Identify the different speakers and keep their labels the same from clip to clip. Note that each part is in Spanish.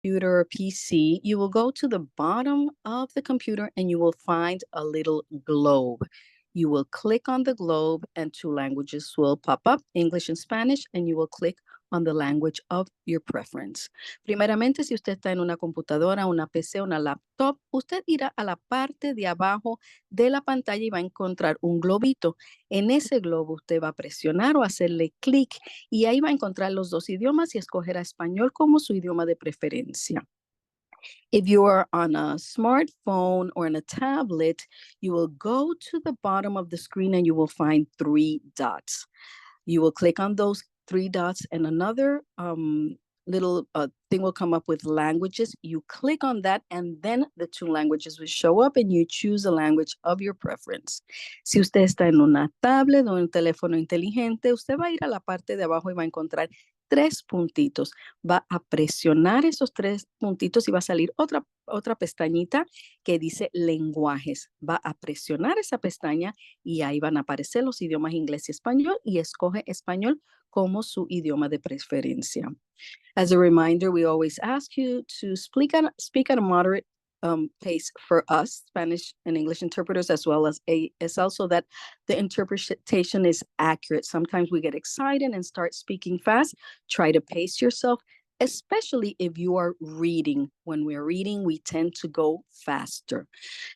Speaker 1: computer or PC, you will go to the bottom of the computer and you will find a little globe. You will click on the globe and two languages will pop up, English and Spanish, and you will click on the language of your preference. Primeramente, si usted está en una computadora, una PC, una laptop, usted irá a la parte de abajo de la pantalla y va a encontrar un globito. En ese globo usted va a presionar o hacerle clic y ahí va a encontrar los dos idiomas y escogerá español como su idioma de preferencia. If you are on a smartphone or on a tablet, you will go to the bottom of the screen and you will find three dots. You will click on those three dots and another little thing will come up with languages. You click on that and then the two languages will show up and you choose a language of your preference. Si usted está en una tablet o en un teléfono inteligente, usted va a ir a la parte de abajo y va a encontrar tres puntitos. Va a presionar esos tres puntitos y va a salir otra pestañita que dice lenguajes. Va a presionar esa pestaña y ahí van a aparecer los idiomas inglés y español y escoge español como su idioma de preferencia. As a reminder, we always ask you to speak at a moderate pace for us, Spanish and English interpreters, as well as ASL, so that the interpretation is accurate. Sometimes we get excited and start speaking fast. Try to pace yourself, especially if you are reading. When we're reading, we tend to go faster.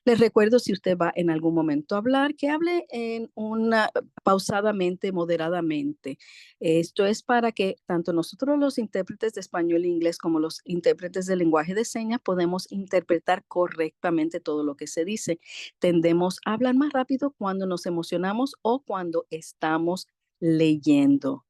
Speaker 1: Les recuerdo, si usted va en algún momento a hablar, que hable en una pausadamente, moderadamente. Esto es para que tanto nosotros los intérpretes de español e inglés como los intérpretes de lenguaje de señas podemos interpretar correctamente todo lo que se dice. Tendemos a hablar más rápido cuando nos emocionamos o cuando estamos leyendo.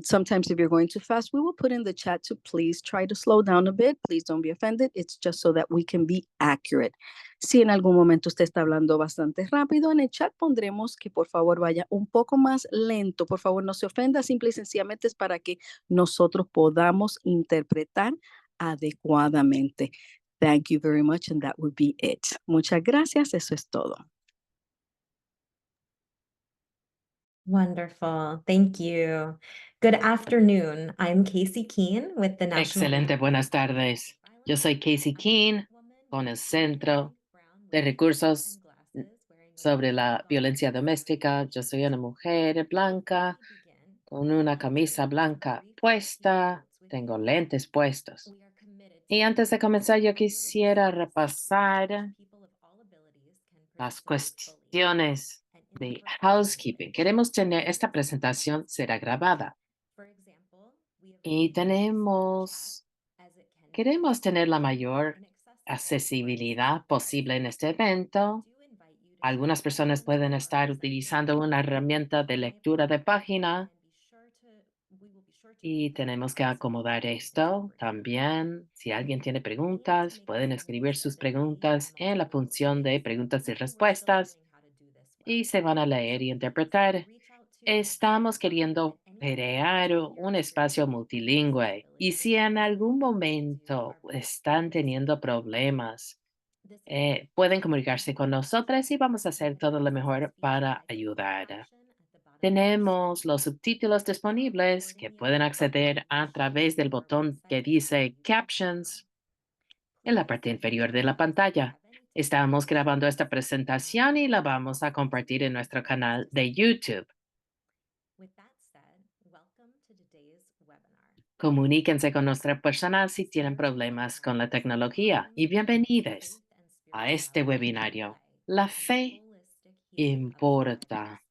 Speaker 1: Sometimes if you're going too fast, we will put in the chat to please try to slow down a bit. Please don't be offended. It's just so that we can be accurate. Si en algún momento usted está hablando bastante rápido, en el chat pondremos que por favor vaya un poco más lento. Por favor, no se ofenda. Simple y sencillamente es para que nosotros podamos interpretar adecuadamente. Thank you very much, and that would be it. Muchas gracias. Eso es todo.
Speaker 2: Wonderful. Thank you. Good afternoon. I'm Casey Keene with the National.
Speaker 3: Excelente, buenas tardes. Yo soy Casey Keene con el Centro de Recursos sobre la Violencia Doméstica. Yo soy una mujer blanca con una camisa blanca puesta, tengo lentes puestos. Y antes de comenzar, yo quisiera repasar las cuestiones de housekeeping. Queremos tener esta presentación será grabada y queremos tener la mayor accesibilidad posible en este evento. Algunas personas pueden estar utilizando una herramienta de lectura de página y tenemos que acomodar esto también. Si alguien tiene preguntas, pueden escribir sus preguntas en la función de preguntas y respuestas y se van a leer y interpretar. Estamos queriendo crear un espacio multilingüe y si en algún momento están teniendo problemas, pueden comunicarse con nosotras y vamos a hacer todo lo mejor para ayudar. Tenemos los subtítulos disponibles que pueden acceder a través del botón que dice Captions en la parte inferior de la pantalla. Estamos grabando esta presentación y la vamos a compartir en nuestro canal de YouTube. Comuníquense con nuestra persona si tienen problemas con la tecnología y bienvenidos a este webinario. La fe importa.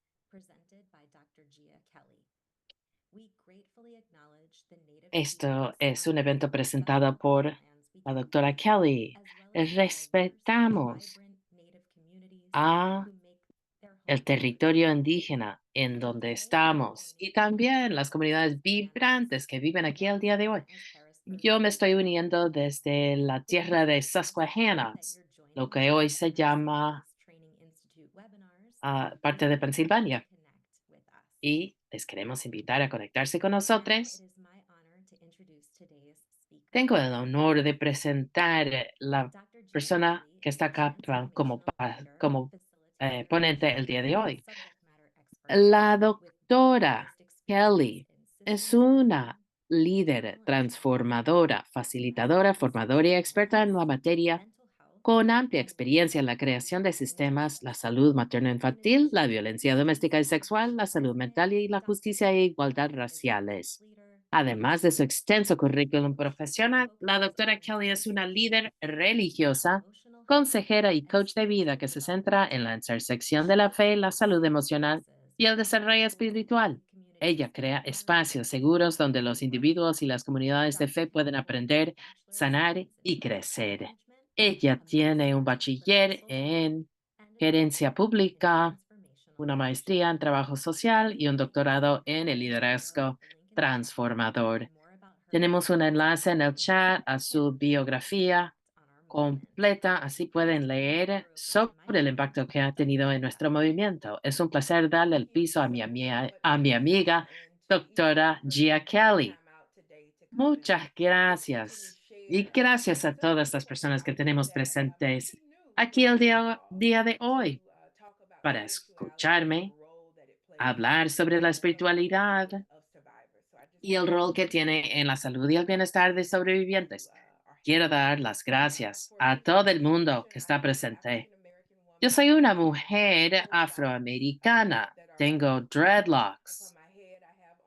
Speaker 3: Esto es un evento presentado por la doctora Kelly. Respetamos a el territorio indígena en donde estamos y también las comunidades vibrantes que viven aquí el día de hoy. Yo me estoy uniendo desde la tierra de Susquehanna, lo que hoy se llama parte de Pensilvania. Y les queremos invitar a conectarse con nosotros. Tengo el honor de presentar la persona que está acá como ponente el día de hoy. La doctora Kelly es una líder, transformadora, facilitadora, formadora y experta en la materia, con amplia experiencia en la creación de sistemas, la salud materno-infantil, la violencia doméstica y sexual, la salud mental y la justicia e igualdad raciales. Además de su extenso currículum profesional, la doctora Kelly es una líder religiosa, consejera y coach de vida que se centra en la intersección de la fe, la salud emocional y el desarrollo espiritual. Ella crea espacios seguros donde los individuos y las comunidades de fe pueden aprender, sanar y crecer. Ella tiene un bachiller en gerencia pública, una maestría en trabajo social y un doctorado en el liderazgo transformador. Tenemos un enlace en el chat a su biografía completa, así pueden leer sobre el impacto que ha tenido en nuestro movimiento. Es un placer darle el piso a mi amiga, doctora Gia Kelly. Muchas gracias. Y gracias a todas las personas que tenemos presentes aquí el día de hoy para escucharme hablar sobre la espiritualidad y el rol que tiene en la salud y el bienestar de sobrevivientes. Quiero dar las gracias a todo el mundo que está presente. Yo soy una mujer afroamericana. Tengo dreadlocks.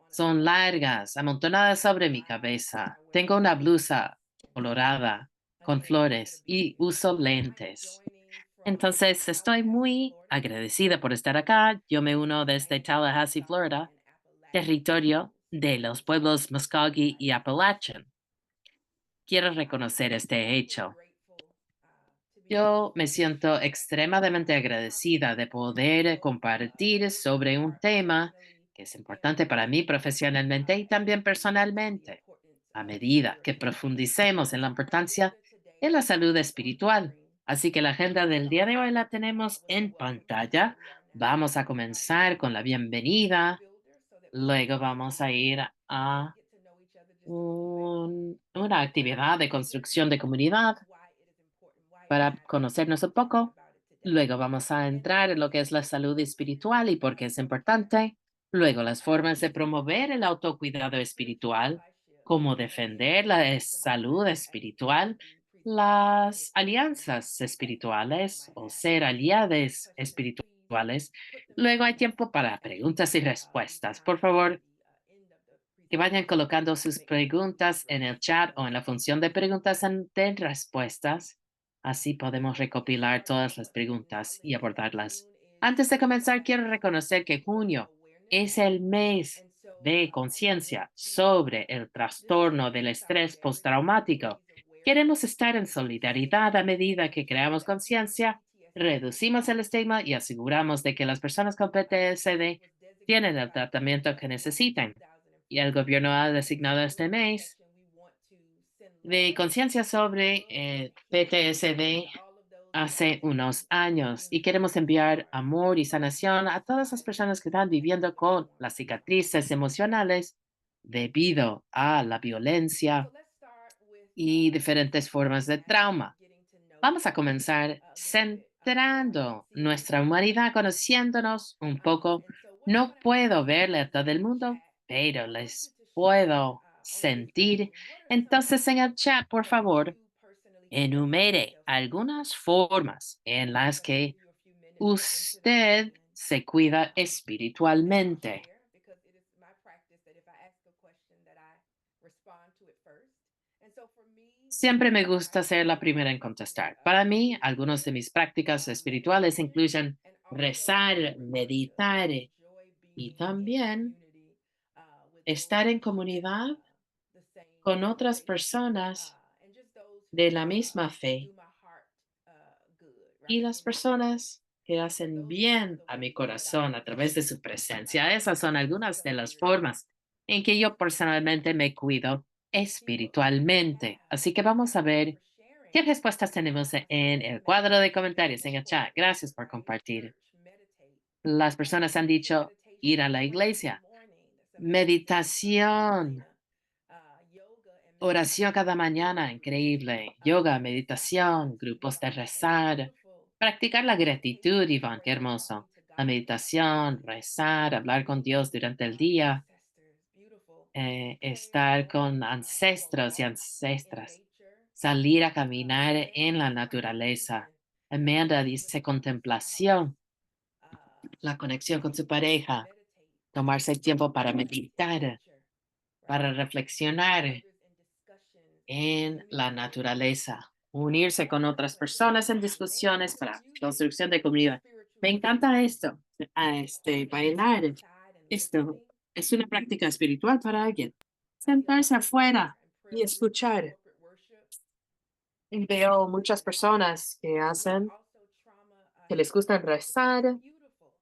Speaker 3: Son largas, amontonadas sobre mi cabeza. Tengo una blusa colorada con flores y uso lentes. Entonces, estoy muy agradecida por estar acá. Yo me uno desde Tallahassee, Florida, territorio de los pueblos Muskogee y Appalachian. Quiero reconocer este hecho. Yo me siento extremadamente agradecida de poder compartir sobre un tema que es importante para mí profesionalmente y también personalmente, a medida que profundicemos en la importancia de la salud espiritual. Así que la agenda del día de hoy la tenemos en pantalla. Vamos a comenzar con la bienvenida. Luego vamos a ir a una actividad de construcción de comunidad para conocernos un poco. Luego vamos a entrar en lo que es la salud espiritual y por qué es importante. Luego las formas de promover el autocuidado espiritual, cómo defender la salud espiritual, las alianzas espirituales o ser aliados espirituales. Luego hay tiempo para preguntas y respuestas. Por favor, que vayan colocando sus preguntas en el chat o en la función de preguntas de respuestas. Así podemos recopilar todas las preguntas y abordarlas. Antes de comenzar, quiero reconocer que junio es el mes de conciencia sobre el trastorno del estrés postraumático. Queremos estar en solidaridad a medida que creamos conciencia, reducimos el estigma y aseguramos de que las personas con PTSD tienen el tratamiento que necesitan. Y el gobierno ha designado este mes de conciencia sobre PTSD hace unos años y queremos enviar amor y sanación a todas las personas que están viviendo con las cicatrices emocionales debido a la violencia y diferentes formas de trauma. Vamos a comenzar centrando nuestra humanidad, conociéndonos un poco. No puedo verle a todo el mundo, pero les puedo sentir. Entonces, en el chat, por favor, enumere algunas formas en las que usted se cuida espiritualmente. Siempre me gusta ser la primera en contestar. Para mí, algunas de mis prácticas espirituales incluyen rezar, meditar y también estar en comunidad con otras personas de la misma fe y las personas que hacen bien a mi corazón a través de su presencia. Esas son algunas de las formas en que yo personalmente me cuido espiritualmente. Así que vamos a ver qué respuestas tenemos en el cuadro de comentarios, en el chat. Gracias por compartir. Las personas han dicho ir a la iglesia, meditación, oración cada mañana, increíble, yoga, meditación, grupos de rezar, practicar la gratitud, Iván, qué hermoso. La meditación, rezar, hablar con Dios durante el día. estar con ancestros y ancestras, salir a caminar en la naturaleza. Amanda dice contemplación, la conexión con su pareja, tomarse el tiempo para meditar, para reflexionar en la naturaleza, unirse con otras personas en discusiones para construcción de comunidad. Me encanta esto, bailar. Esto es una práctica espiritual para alguien. Sentarse afuera y escuchar. Y veo muchas personas que hacen, que les gusta rezar,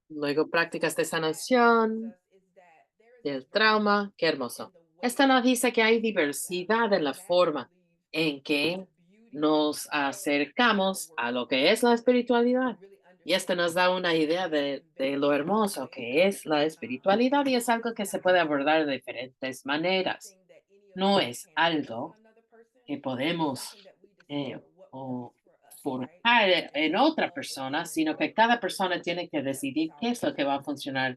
Speaker 3: luego prácticas de sanación, del trauma. Qué hermoso. Esto nos dice que hay diversidad en la forma en que nos acercamos a lo que es la espiritualidad. Y esto nos da una idea de lo hermoso que es la espiritualidad y es algo que se puede abordar de diferentes maneras. No es algo que podemos eh, o forjar en otra persona, sino que cada persona tiene que decidir qué es lo que va a funcionar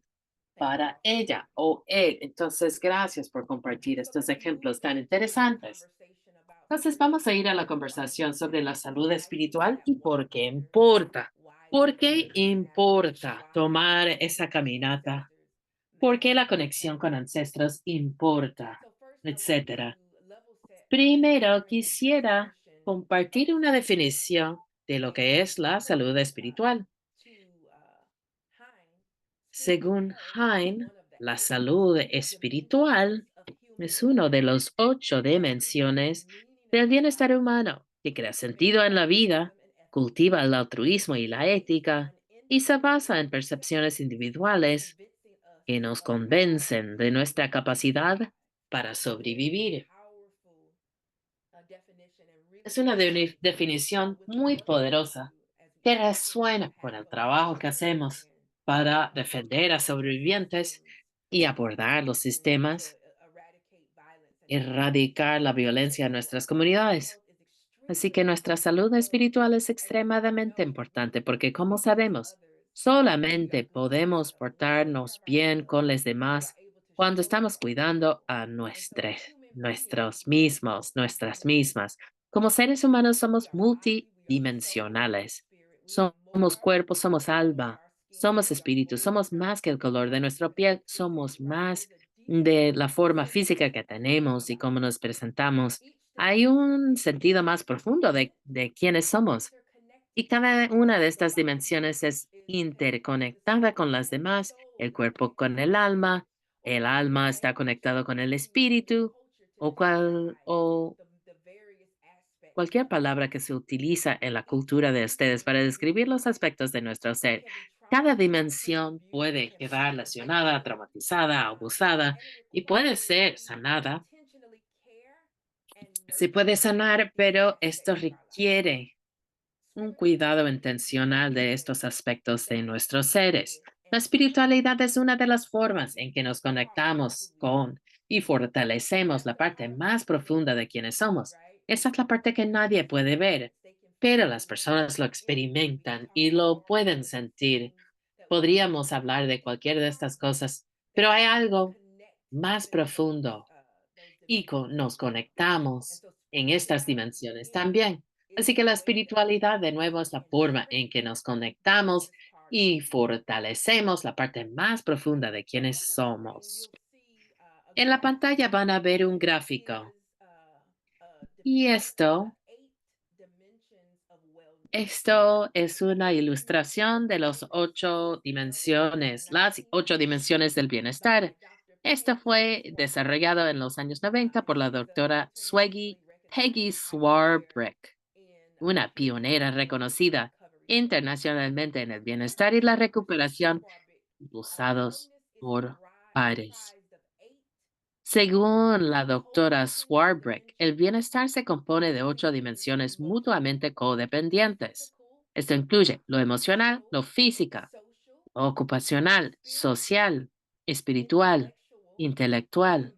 Speaker 3: para ella o él. Entonces, gracias por compartir estos ejemplos tan interesantes. Entonces, vamos a ir a la conversación sobre la salud espiritual y por qué importa. ¿Por qué importa tomar esa caminata? ¿Por qué la conexión con ancestros importa? Etcétera. Primero, quisiera compartir una definición de lo que es la salud espiritual. Según Hein, la salud espiritual es uno de los 8 dimensiones del bienestar humano que crea sentido en la vida, cultiva el altruismo y la ética, y se basa en percepciones individuales que nos convencen de nuestra capacidad para sobrevivir. Es una definición muy poderosa que resuena con el trabajo que hacemos para defender a sobrevivientes y abordar los sistemas, erradicar la violencia en nuestras comunidades. Así que nuestra salud espiritual es extremadamente importante porque, como sabemos, solamente podemos portarnos bien con los demás cuando estamos cuidando a nuestros mismos, nuestras mismas. Como seres humanos somos multidimensionales. Somos cuerpo, somos alma, somos espíritu, somos más que el color de nuestra piel, somos más de la forma física que tenemos y cómo nos presentamos. Hay un sentido más profundo de quiénes somos y cada una de estas dimensiones es interconectada con las demás, el cuerpo con el alma está conectado con el espíritu o cualquier palabra que se utiliza en la cultura de ustedes para describir los aspectos de nuestro ser. Cada dimensión puede quedar lesionada, traumatizada, abusada y puede ser sanada. Se puede sanar, pero esto requiere un cuidado intencional de estos aspectos de nuestros seres. La espiritualidad es una de las formas en que nos conectamos con y fortalecemos la parte más profunda de quienes somos. Esa es la parte que nadie puede ver, pero las personas lo experimentan y lo pueden sentir. Podríamos hablar de cualquier de estas cosas, pero hay algo más profundo y nos conectamos en estas dimensiones también. Así que la espiritualidad de nuevo es la forma en que nos conectamos y fortalecemos la parte más profunda de quienes somos. En la pantalla van a ver un gráfico y esto es una ilustración de las 8 dimensiones, las 8 dimensiones del bienestar. Esto fue desarrollado en los años 90 por la doctora Peggy Swarbrick, una pionera reconocida internacionalmente en el bienestar y la recuperación usados por pares. Según la doctora Swarbrick, el bienestar se compone de 8 dimensiones mutuamente codependientes. Esto incluye lo emocional, lo física, lo ocupacional, social, espiritual, intelectual,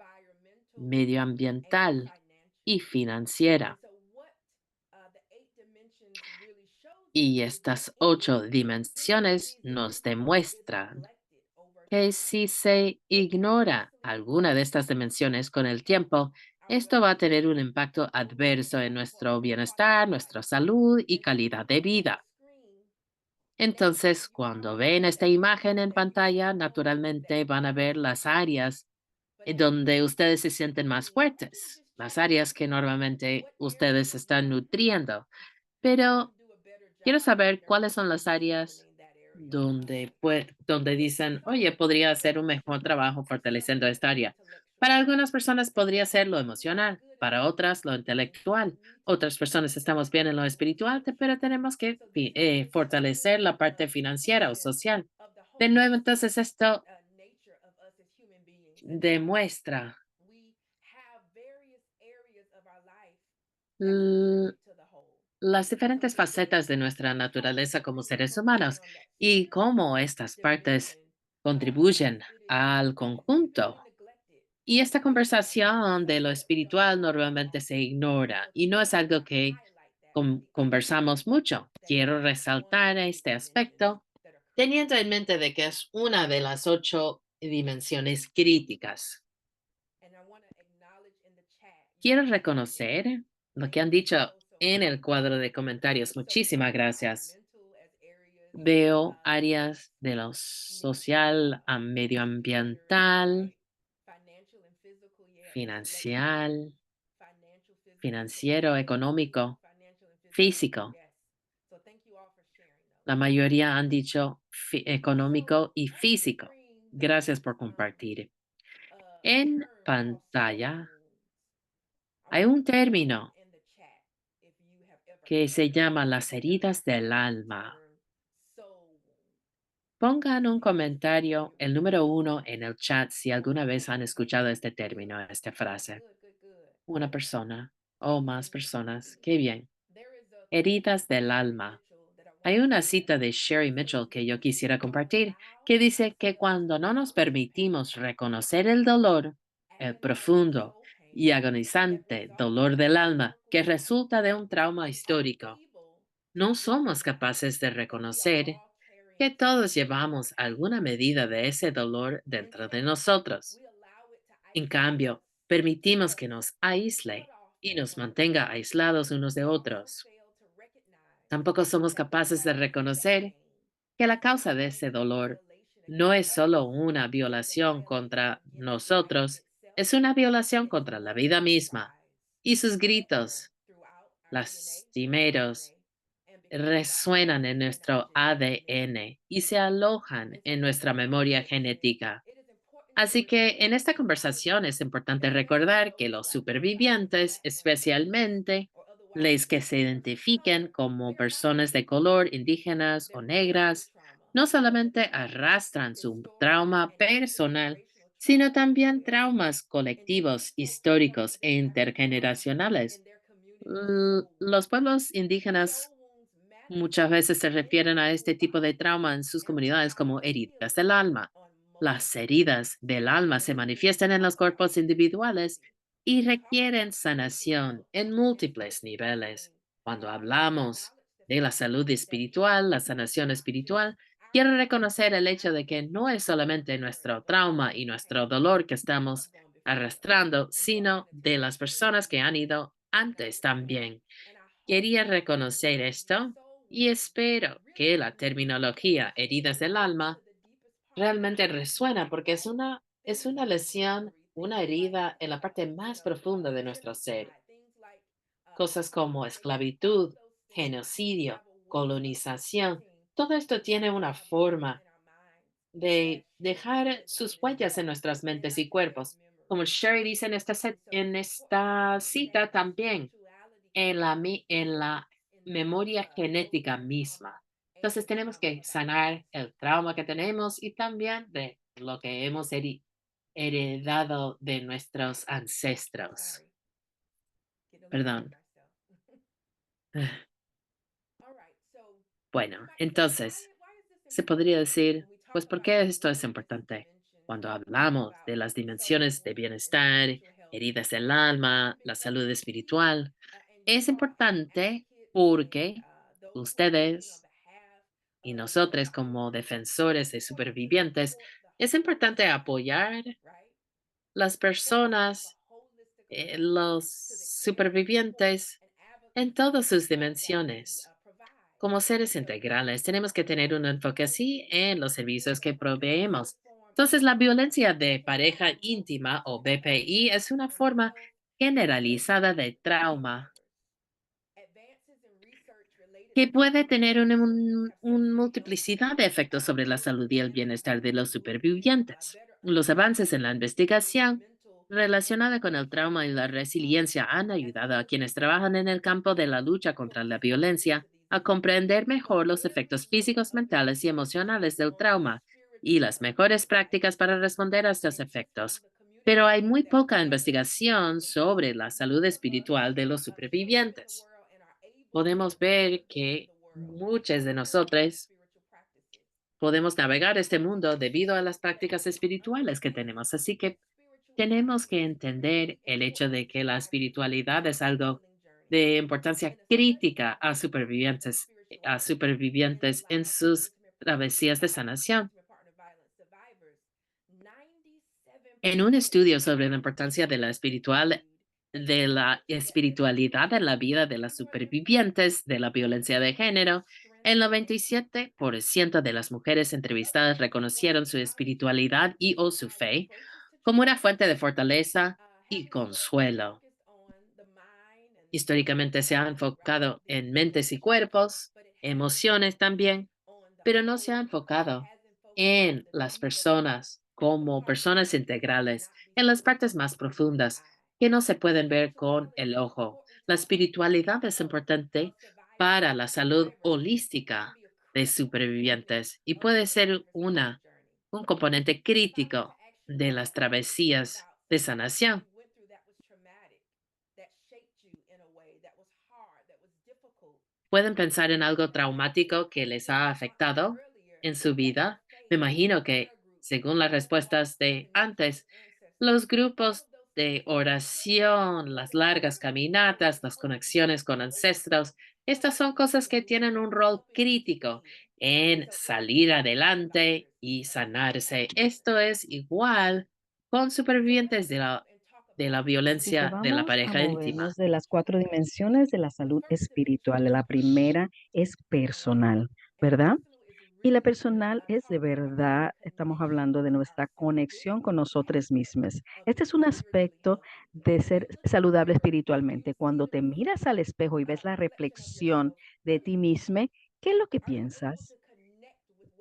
Speaker 3: medioambiental y financiera. Y estas 8 dimensiones nos demuestran que si se ignora alguna de estas dimensiones con el tiempo, esto va a tener un impacto adverso en nuestro bienestar, nuestra salud y calidad de vida. Entonces, cuando ven esta imagen en pantalla, naturalmente van a ver las áreas donde ustedes se sienten más fuertes, las áreas que normalmente ustedes están nutriendo. Pero quiero saber cuáles son las áreas donde dicen, oye, podría hacer un mejor trabajo fortaleciendo esta área. Para algunas personas podría ser lo emocional, para otras lo intelectual. Otras personas estamos bien en lo espiritual, pero tenemos que fortalecer la parte financiera o social. De nuevo, entonces esto demuestra l- las diferentes facetas de nuestra naturaleza como seres humanos y cómo estas partes contribuyen al conjunto. Y esta conversación de lo espiritual normalmente se ignora y no es algo que conversamos mucho. Quiero resaltar este aspecto teniendo en mente de que es una de las 8 dimensiones críticas. Quiero reconocer lo que han dicho en el cuadro de comentarios. Muchísimas gracias. Veo áreas de lo social a medioambiental, financial, financiero, económico, físico. La mayoría han dicho económico y físico. Gracias por compartir. En pantalla hay un término que se llama las heridas del alma. Pongan un comentario, el número 1, en el chat si alguna vez han escuchado este término, esta frase. Una persona o más personas. Qué bien. Heridas del alma. Hay una cita de Sherry Mitchell que yo quisiera compartir que dice que cuando no nos permitimos reconocer el dolor, el profundo y agonizante dolor del alma que resulta de un trauma histórico, no somos capaces de reconocer que todos llevamos alguna medida de ese dolor dentro de nosotros. En cambio, permitimos que nos aísle y nos mantenga aislados unos de otros. Tampoco somos capaces de reconocer que la causa de ese dolor no es solo una violación contra nosotros, es una violación contra la vida misma. Y sus gritos, lastimeros, resuenan en nuestro ADN y se alojan en nuestra memoria genética. Así que en esta conversación es importante recordar que los supervivientes, especialmente los que se identifiquen como personas de color, indígenas o negras, no solamente arrastran su trauma personal, sino también traumas colectivos, históricos e intergeneracionales. Los pueblos indígenas muchas veces se refieren a este tipo de trauma en sus comunidades como heridas del alma. Las heridas del alma se manifiestan en los cuerpos individuales y requieren sanación en múltiples niveles. Cuando hablamos de la salud espiritual, la sanación espiritual, quiero reconocer el hecho de que no es solamente nuestro trauma y nuestro dolor que estamos arrastrando, sino de las personas que han ido antes también. Quería reconocer esto y espero que la terminología heridas del alma realmente resuena porque es una lesión, una herida en la parte más profunda de nuestro ser. Cosas como esclavitud, genocidio, colonización, todo esto tiene una forma de dejar sus huellas en nuestras mentes y cuerpos. Como Sherry dice en esta cita también en la memoria genética misma. Entonces tenemos que sanar el trauma que tenemos y también de lo que hemos heredado de nuestros ancestros. Perdón. Bueno, entonces se podría decir, pues, ¿por qué esto es importante? Cuando hablamos de las dimensiones de bienestar, heridas del alma, la salud espiritual, es importante porque ustedes y nosotros como defensores de supervivientes Es importante apoyar las personas, los supervivientes en todas sus dimensiones. Como seres integrales, tenemos que tener un enfoque así en los servicios que proveemos. Entonces, la violencia de pareja íntima o BPI es una forma generalizada de trauma que puede tener una multiplicidad de efectos sobre la salud y el bienestar de los supervivientes. Los avances en la investigación relacionada con el trauma y la resiliencia han ayudado a quienes trabajan en el campo de la lucha contra la violencia a comprender mejor los efectos físicos, mentales y emocionales del trauma y las mejores prácticas para responder a estos efectos. Pero hay muy poca investigación sobre la salud espiritual de los supervivientes. Podemos ver que muchas de nosotros podemos navegar este mundo debido a las prácticas espirituales que tenemos. Así que tenemos que entender el hecho de que la espiritualidad es algo de importancia crítica a supervivientes en sus travesías de sanación. En un estudio sobre la importancia de la espiritualidad en la vida de las supervivientes de la violencia de género, el 97% de las mujeres entrevistadas reconocieron su espiritualidad y o su fe como una fuente de fortaleza y consuelo. Históricamente se ha enfocado en mentes y cuerpos, emociones también, pero no se ha enfocado en las personas como personas integrales, en las partes más profundas que no se pueden ver con el ojo. La espiritualidad es importante para la salud holística de supervivientes y puede ser un componente crítico de las travesías de sanación. Pueden pensar en algo traumático que les ha afectado en su vida. Me imagino que, según las respuestas de antes, los grupos de oración, las largas caminatas, las conexiones con ancestros, estas son cosas que tienen un rol crítico en salir adelante y sanarse. Esto es igual con supervivientes de la
Speaker 1: Así que
Speaker 3: violencia de la
Speaker 1: vamos a
Speaker 3: pareja íntima.
Speaker 1: movernos de las cuatro dimensiones de la salud espiritual. La primera es personal, ¿verdad? Y la personal es de verdad, estamos hablando de nuestra conexión con nosotros mismos. Este es un aspecto de ser saludable espiritualmente. Cuando te miras al espejo y ves la reflexión de ti mismo, ¿qué es lo que piensas?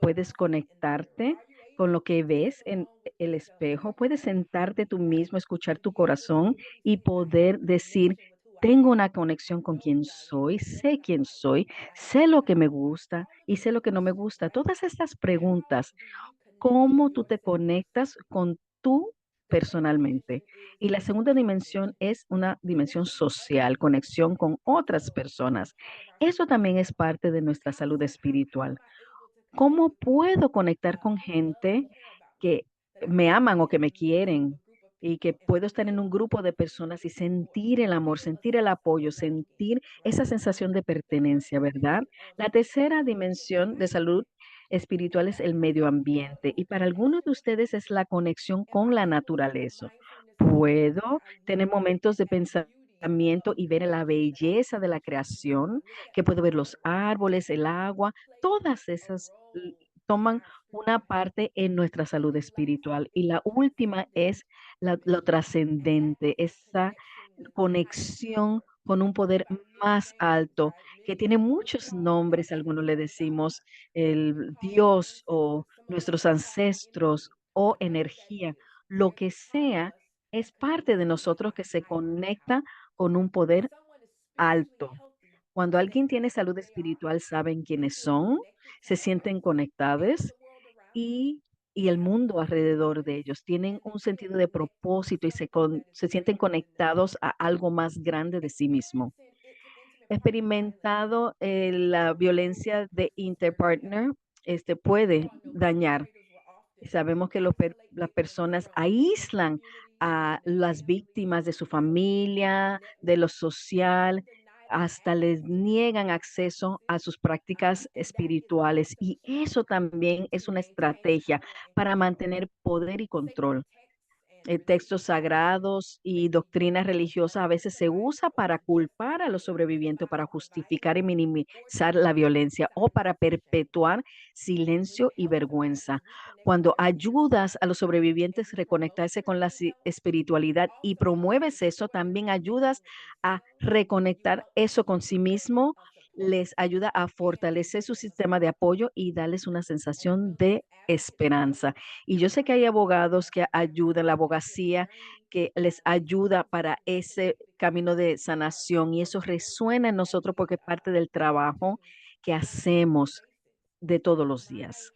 Speaker 1: Puedes conectarte con lo que ves en el espejo, puedes sentarte tú mismo, escuchar tu corazón y poder decir, tengo una conexión con quien soy, sé quién soy, sé lo que me gusta y sé lo que no me gusta. Todas estas preguntas, ¿cómo tú te conectas con tú personalmente? Y la segunda dimensión es una dimensión social, conexión con otras personas. Eso también es parte de nuestra salud espiritual. ¿Cómo puedo conectar con gente que me aman o que me quieren y que puedo estar en un grupo de personas y sentir el amor, sentir el apoyo, sentir esa sensación de pertenencia, ¿verdad? La tercera dimensión de salud espiritual es el medio ambiente y para algunos de ustedes es la conexión con la naturaleza. Puedo tener momentos de pensamiento y ver la belleza de la creación, que puedo ver los árboles, el agua, todas esas toman una parte en nuestra salud espiritual. Y la última es lo trascendente, esa conexión con un poder más alto, que tiene muchos nombres, algunos le decimos el Dios o nuestros ancestros o energía, lo que sea, es parte de nosotros que se conecta con un poder alto. Cuando alguien tiene salud espiritual, saben quiénes son, se sienten conectados y, y el mundo alrededor de ellos. Tienen un sentido de propósito y se sienten conectados a algo más grande de sí mismo. Experimentado la violencia de interpartner, puede dañar. Sabemos que las personas aíslan a las víctimas de su familia, de lo social, hasta les niegan acceso a sus prácticas espirituales y eso también es una estrategia para mantener poder y control. Textos sagrados y doctrina religiosa a veces se usa para culpar a los sobrevivientes, para justificar y minimizar la violencia o para perpetuar silencio y vergüenza. Cuando ayudas a los sobrevivientes a reconectarse con la espiritualidad y promueves eso, también ayudas a reconectar eso con sí mismo, les ayuda a fortalecer su sistema de apoyo y darles una sensación de esperanza. Y yo sé que hay abogados que ayudan, la abogacía que les ayuda para ese camino de sanación y eso resuena en nosotros porque es parte del trabajo que hacemos de todos los días.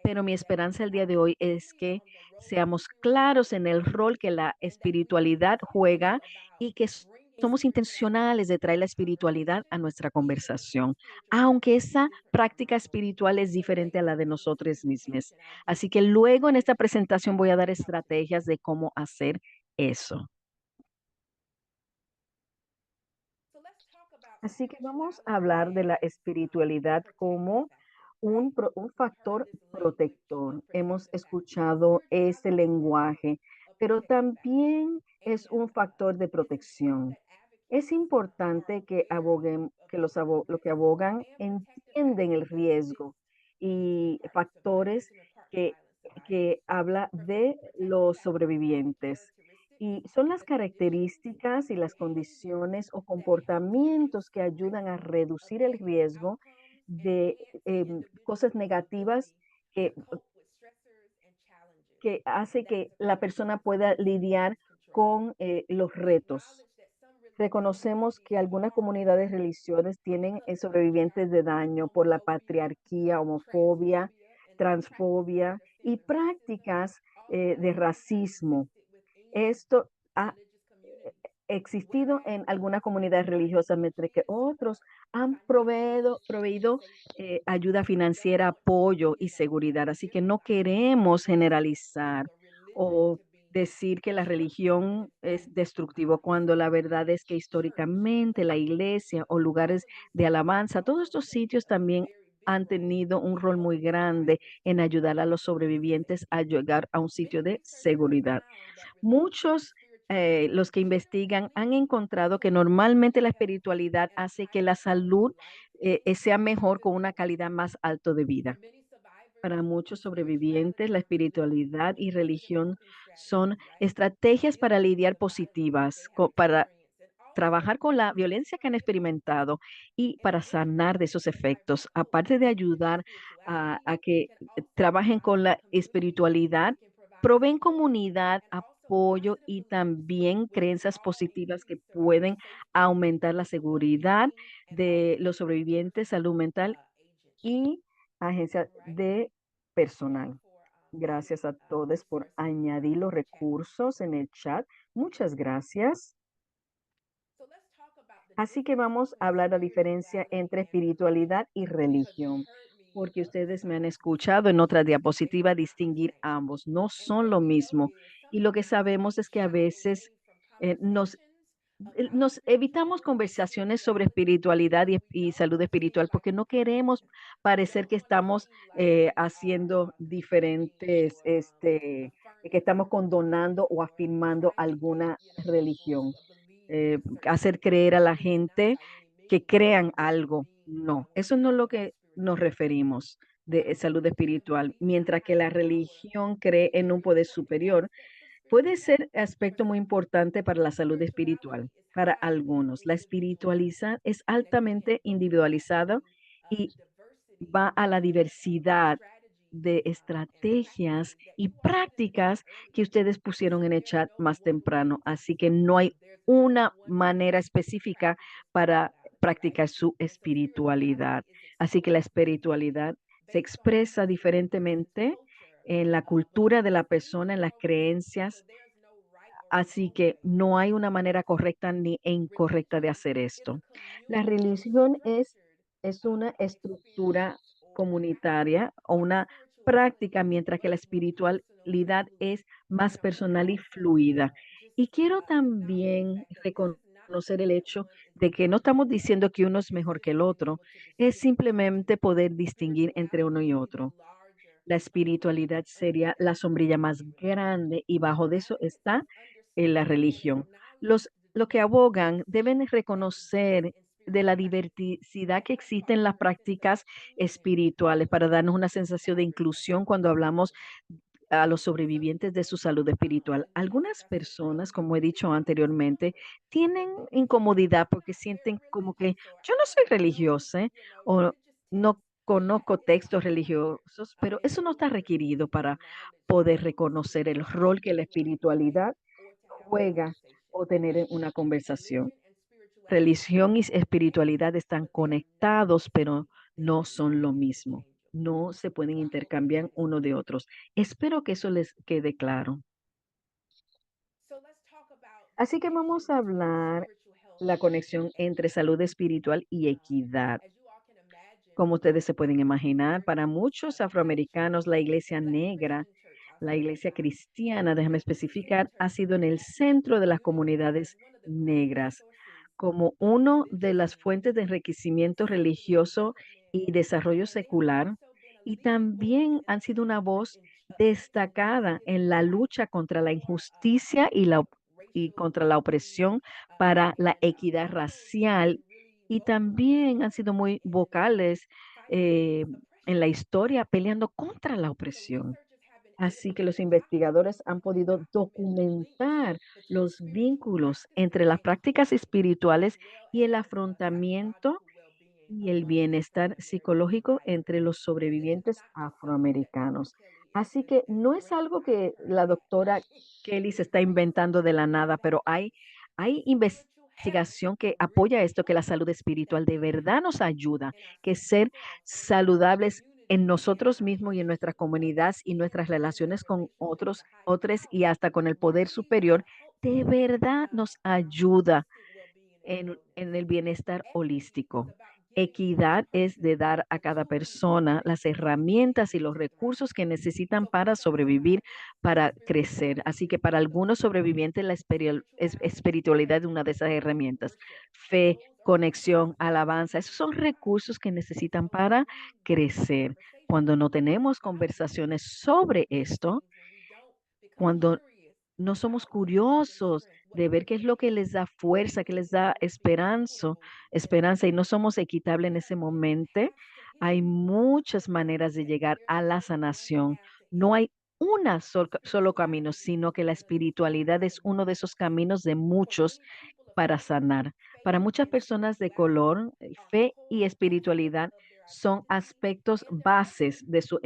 Speaker 1: Pero mi esperanza el día de hoy es que seamos claros en el rol que la espiritualidad juega y que somos intencionales de traer la espiritualidad a nuestra conversación, aunque esa práctica espiritual es diferente a la de nosotros mismos. Así que luego en esta presentación voy a dar estrategias de cómo hacer eso. Así que vamos a hablar de la espiritualidad como un factor protector. Hemos escuchado ese lenguaje, pero también es un factor de protección. Es importante que que los que abogan entienden el riesgo y factores que, que habla de los sobrevivientes. Y son las características y las condiciones o comportamientos que ayudan a reducir el riesgo de cosas negativas que, que hace que la persona pueda lidiar con los retos. Reconocemos que algunas comunidades religiosas tienen sobrevivientes de daño por la patriarquía, homofobia, transfobia y prácticas de racismo. Esto ha existido en algunas comunidades religiosas, mientras que otros han proveído ayuda financiera, apoyo y seguridad. Así que no queremos generalizar o decir que la religión es destructivo cuando la verdad es que históricamente la iglesia o lugares de alabanza, todos estos sitios también han tenido un rol muy grande en ayudar a los sobrevivientes a llegar a un sitio de seguridad. Muchos, los que investigan han encontrado que normalmente la espiritualidad hace que la salud sea mejor con una calidad más alta de vida. Para muchos sobrevivientes, la espiritualidad y religión son estrategias para lidiar positivas, para trabajar con la violencia que han experimentado y para sanar de esos efectos, aparte de ayudar a que trabajen con la espiritualidad, proveen comunidad, apoyo y también creencias positivas que pueden aumentar la seguridad de los sobrevivientes, salud mental y agencia de personal. Gracias a todos por añadir los recursos en el chat. Muchas gracias. Así que vamos a hablar la diferencia entre espiritualidad y religión, porque ustedes me han escuchado en otra diapositiva distinguir ambos, no son lo mismo. Y lo que sabemos es que a veces nos nos evitamos conversaciones sobre espiritualidad y salud espiritual porque no queremos parecer que estamos haciendo diferentes, que estamos condonando o afirmando alguna religión. Hacer creer a la gente que crean algo. No, eso no es lo que nos referimos de salud espiritual. Mientras que la religión cree en un poder superior, puede ser aspecto muy importante para la salud espiritual. Para algunos, la espiritualidad es altamente individualizada y va a la diversidad de estrategias y prácticas que ustedes pusieron en el chat más temprano. Así que no hay una manera específica para practicar su espiritualidad. Así que la espiritualidad se expresa diferentemente en la cultura de la persona, en las creencias. Así que no hay una manera correcta ni incorrecta de hacer esto. La religión es una estructura comunitaria o una práctica, mientras que la espiritualidad es más personal y fluida. Y quiero también reconocer reconocer el hecho de que no estamos diciendo que uno es mejor que el otro, es simplemente poder distinguir entre uno y otro. La espiritualidad sería la sombrilla más grande y bajo de eso está la religión. Lo que abogan deben reconocer de la diversidad que existe en las prácticas espirituales para darnos una sensación de inclusión cuando hablamos a los sobrevivientes de su salud espiritual. Algunas personas, como he dicho anteriormente, tienen incomodidad porque sienten como que yo no soy religiosa, o no conozco textos religiosos, pero eso no está requerido para poder reconocer el rol que la espiritualidad juega o tener una conversación. Religión y espiritualidad están conectados, pero no son lo mismo. No se pueden intercambiar uno de otros. Espero que eso les quede claro. Así que vamos a hablar la conexión entre salud espiritual y equidad. Como ustedes se pueden imaginar, para muchos afroamericanos, la iglesia negra, la iglesia cristiana, déjame especificar, ha sido en el centro de las comunidades negras como uno de las fuentes de enriquecimiento religioso y desarrollo secular, y también han sido una voz destacada en la lucha contra la injusticia y contra la opresión para la equidad racial, y también han sido muy vocales eh, en la historia peleando contra la opresión. Así que los investigadores han podido documentar los vínculos entre las prácticas espirituales y el afrontamiento y el bienestar psicológico entre los sobrevivientes afroamericanos. Así que no es algo que la doctora Kelly se está inventando de la nada, pero hay investigación que apoya esto, que la salud espiritual de verdad nos ayuda, que ser saludables en nosotros mismos y en nuestra comunidad y nuestras relaciones con otros y hasta con el poder superior, de verdad nos ayuda en el bienestar holístico. Equidad es de dar a cada persona las herramientas y los recursos que necesitan para sobrevivir, para crecer. Así que para algunos sobrevivientes la espiritualidad es una de esas herramientas. Fe, conexión, alabanza, esos son recursos que necesitan para crecer. Cuando no tenemos conversaciones sobre esto, cuando no somos curiosos de ver qué es lo que les da fuerza, qué les da esperanza y no somos equitables en ese momento. Hay muchas maneras de llegar a la sanación. No hay solo camino, sino que la espiritualidad es uno de esos caminos de muchos para sanar. Para muchas personas de color, fe y espiritualidad son aspectos bases de su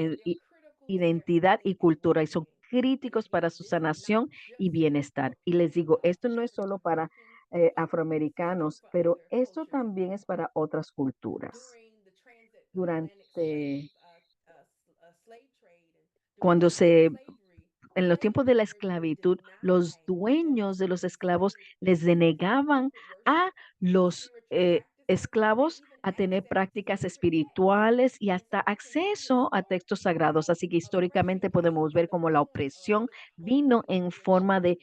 Speaker 1: identidad y cultura y son críticos para su sanación y bienestar. Y les digo, esto no es solo para afroamericanos, pero esto también es para otras culturas. Durante cuando se en los tiempos de la esclavitud, los dueños de los esclavos les denegaban a los esclavos a tener prácticas espirituales y hasta acceso a textos sagrados. Así que históricamente podemos ver cómo la opresión vino en forma de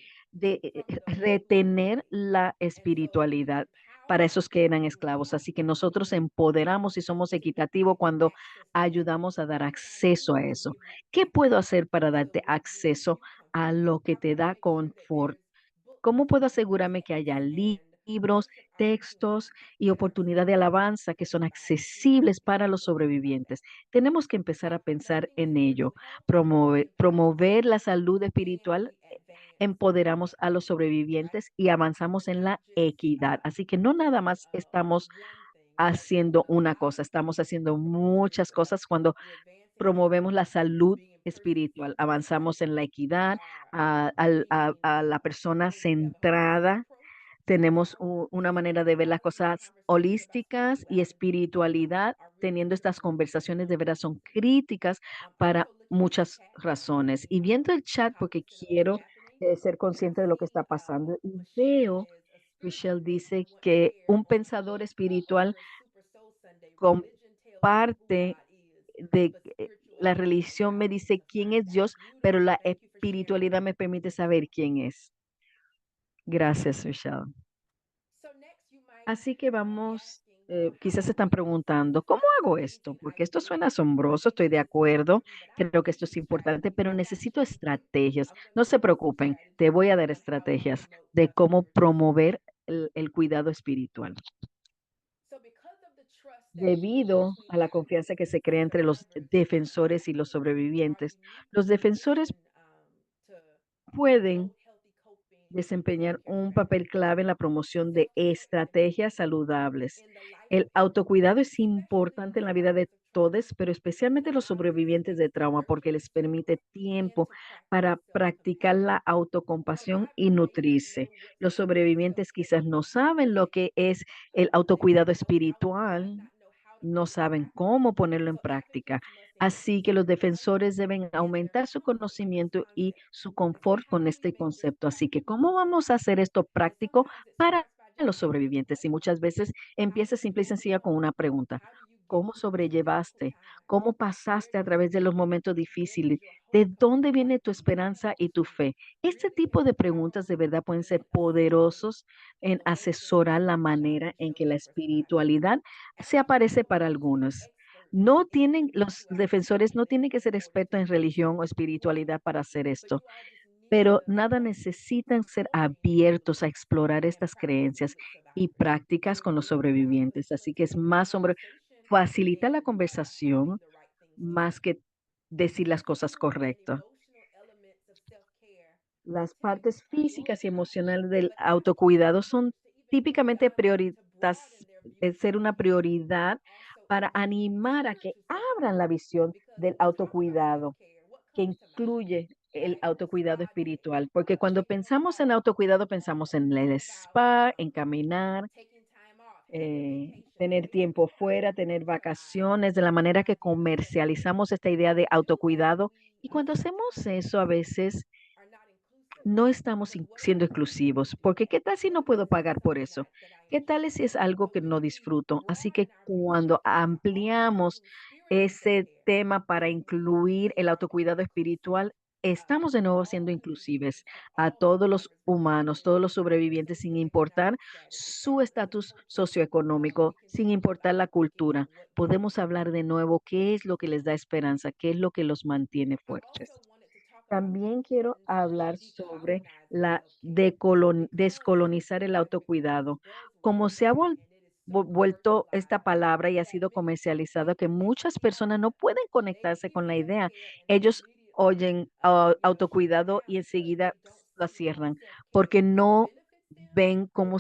Speaker 1: retener la espiritualidad para esos que eran esclavos. Así que nosotros empoderamos y somos equitativos cuando ayudamos a dar acceso a eso. ¿Qué puedo hacer para darte acceso a lo que te da confort? ¿Cómo puedo asegurarme que haya libros, textos y oportunidad de alabanza que son accesibles para los sobrevivientes? Tenemos que empezar a pensar en ello. Promover la salud espiritual, empoderamos a los sobrevivientes y avanzamos en la equidad. Así que no nada más estamos haciendo una cosa, estamos haciendo muchas cosas cuando promovemos la salud espiritual, avanzamos en la equidad, a la persona centrada. Tenemos una manera de ver las cosas holísticas y espiritualidad, teniendo estas conversaciones de verdad son críticas para muchas razones. Y viendo el chat, porque quiero ser consciente de lo que está pasando, y veo, Michelle dice que un pensador espiritual comparte de la religión me dice quién es Dios, pero la espiritualidad me permite saber quién es. Gracias, Michelle. Así que vamos, quizás se están preguntando, ¿cómo hago esto? Porque esto suena asombroso, estoy de acuerdo, creo que esto es importante, pero necesito estrategias. No se preocupen, te voy a dar estrategias de cómo promover el cuidado espiritual. Debido a la confianza que se crea entre los defensores y los sobrevivientes, los defensores pueden desempeñar un papel clave en la promoción de estrategias saludables. El autocuidado es importante en la vida de todos, pero especialmente los sobrevivientes de trauma, porque les permite tiempo para practicar la autocompasión y nutrirse. Los sobrevivientes quizás no saben lo que es el autocuidado espiritual, no saben cómo ponerlo en práctica. Así que los defensores deben aumentar su conocimiento y su confort con este concepto. Así que, ¿cómo vamos a hacer esto práctico para los sobrevivientes? Y muchas veces empieza simple y sencilla con una pregunta. ¿Cómo sobrellevaste? ¿Cómo pasaste a través de los momentos difíciles? ¿De dónde viene tu esperanza y tu fe? Este tipo de preguntas de verdad pueden ser poderosos en asesorar la manera en que la espiritualidad se aparece para algunos. No tienen, los defensores no tienen que ser expertos en religión o espiritualidad para hacer esto, pero nada necesitan ser abiertos a explorar estas creencias y prácticas con los sobrevivientes. Así que es más sobre facilitar la conversación más que decir las cosas correctas. Las partes físicas y emocionales del autocuidado son típicamente ser una prioridad para animar a que abran la visión del autocuidado, que incluye el autocuidado espiritual, porque cuando pensamos en autocuidado pensamos en el spa, en caminar, tener tiempo fuera, tener vacaciones, de la manera que comercializamos esta idea de autocuidado. Y cuando hacemos eso, a veces no estamos siendo exclusivos, porque ¿qué tal si no puedo pagar por eso? ¿Qué tal si es algo que no disfruto? Así que cuando ampliamos ese tema para incluir el autocuidado espiritual, estamos de nuevo siendo inclusives a todos los humanos, todos los sobrevivientes, sin importar su estatus socioeconómico, sin importar la cultura. Podemos hablar de nuevo qué es lo que les da esperanza, qué es lo que los mantiene fuertes. También quiero hablar sobre la descolonizar el autocuidado. Como se ha vuelto esta palabra y ha sido comercializada, que muchas personas no pueden conectarse con la idea. Ellos oyen autocuidado y enseguida la cierran porque no ven cómo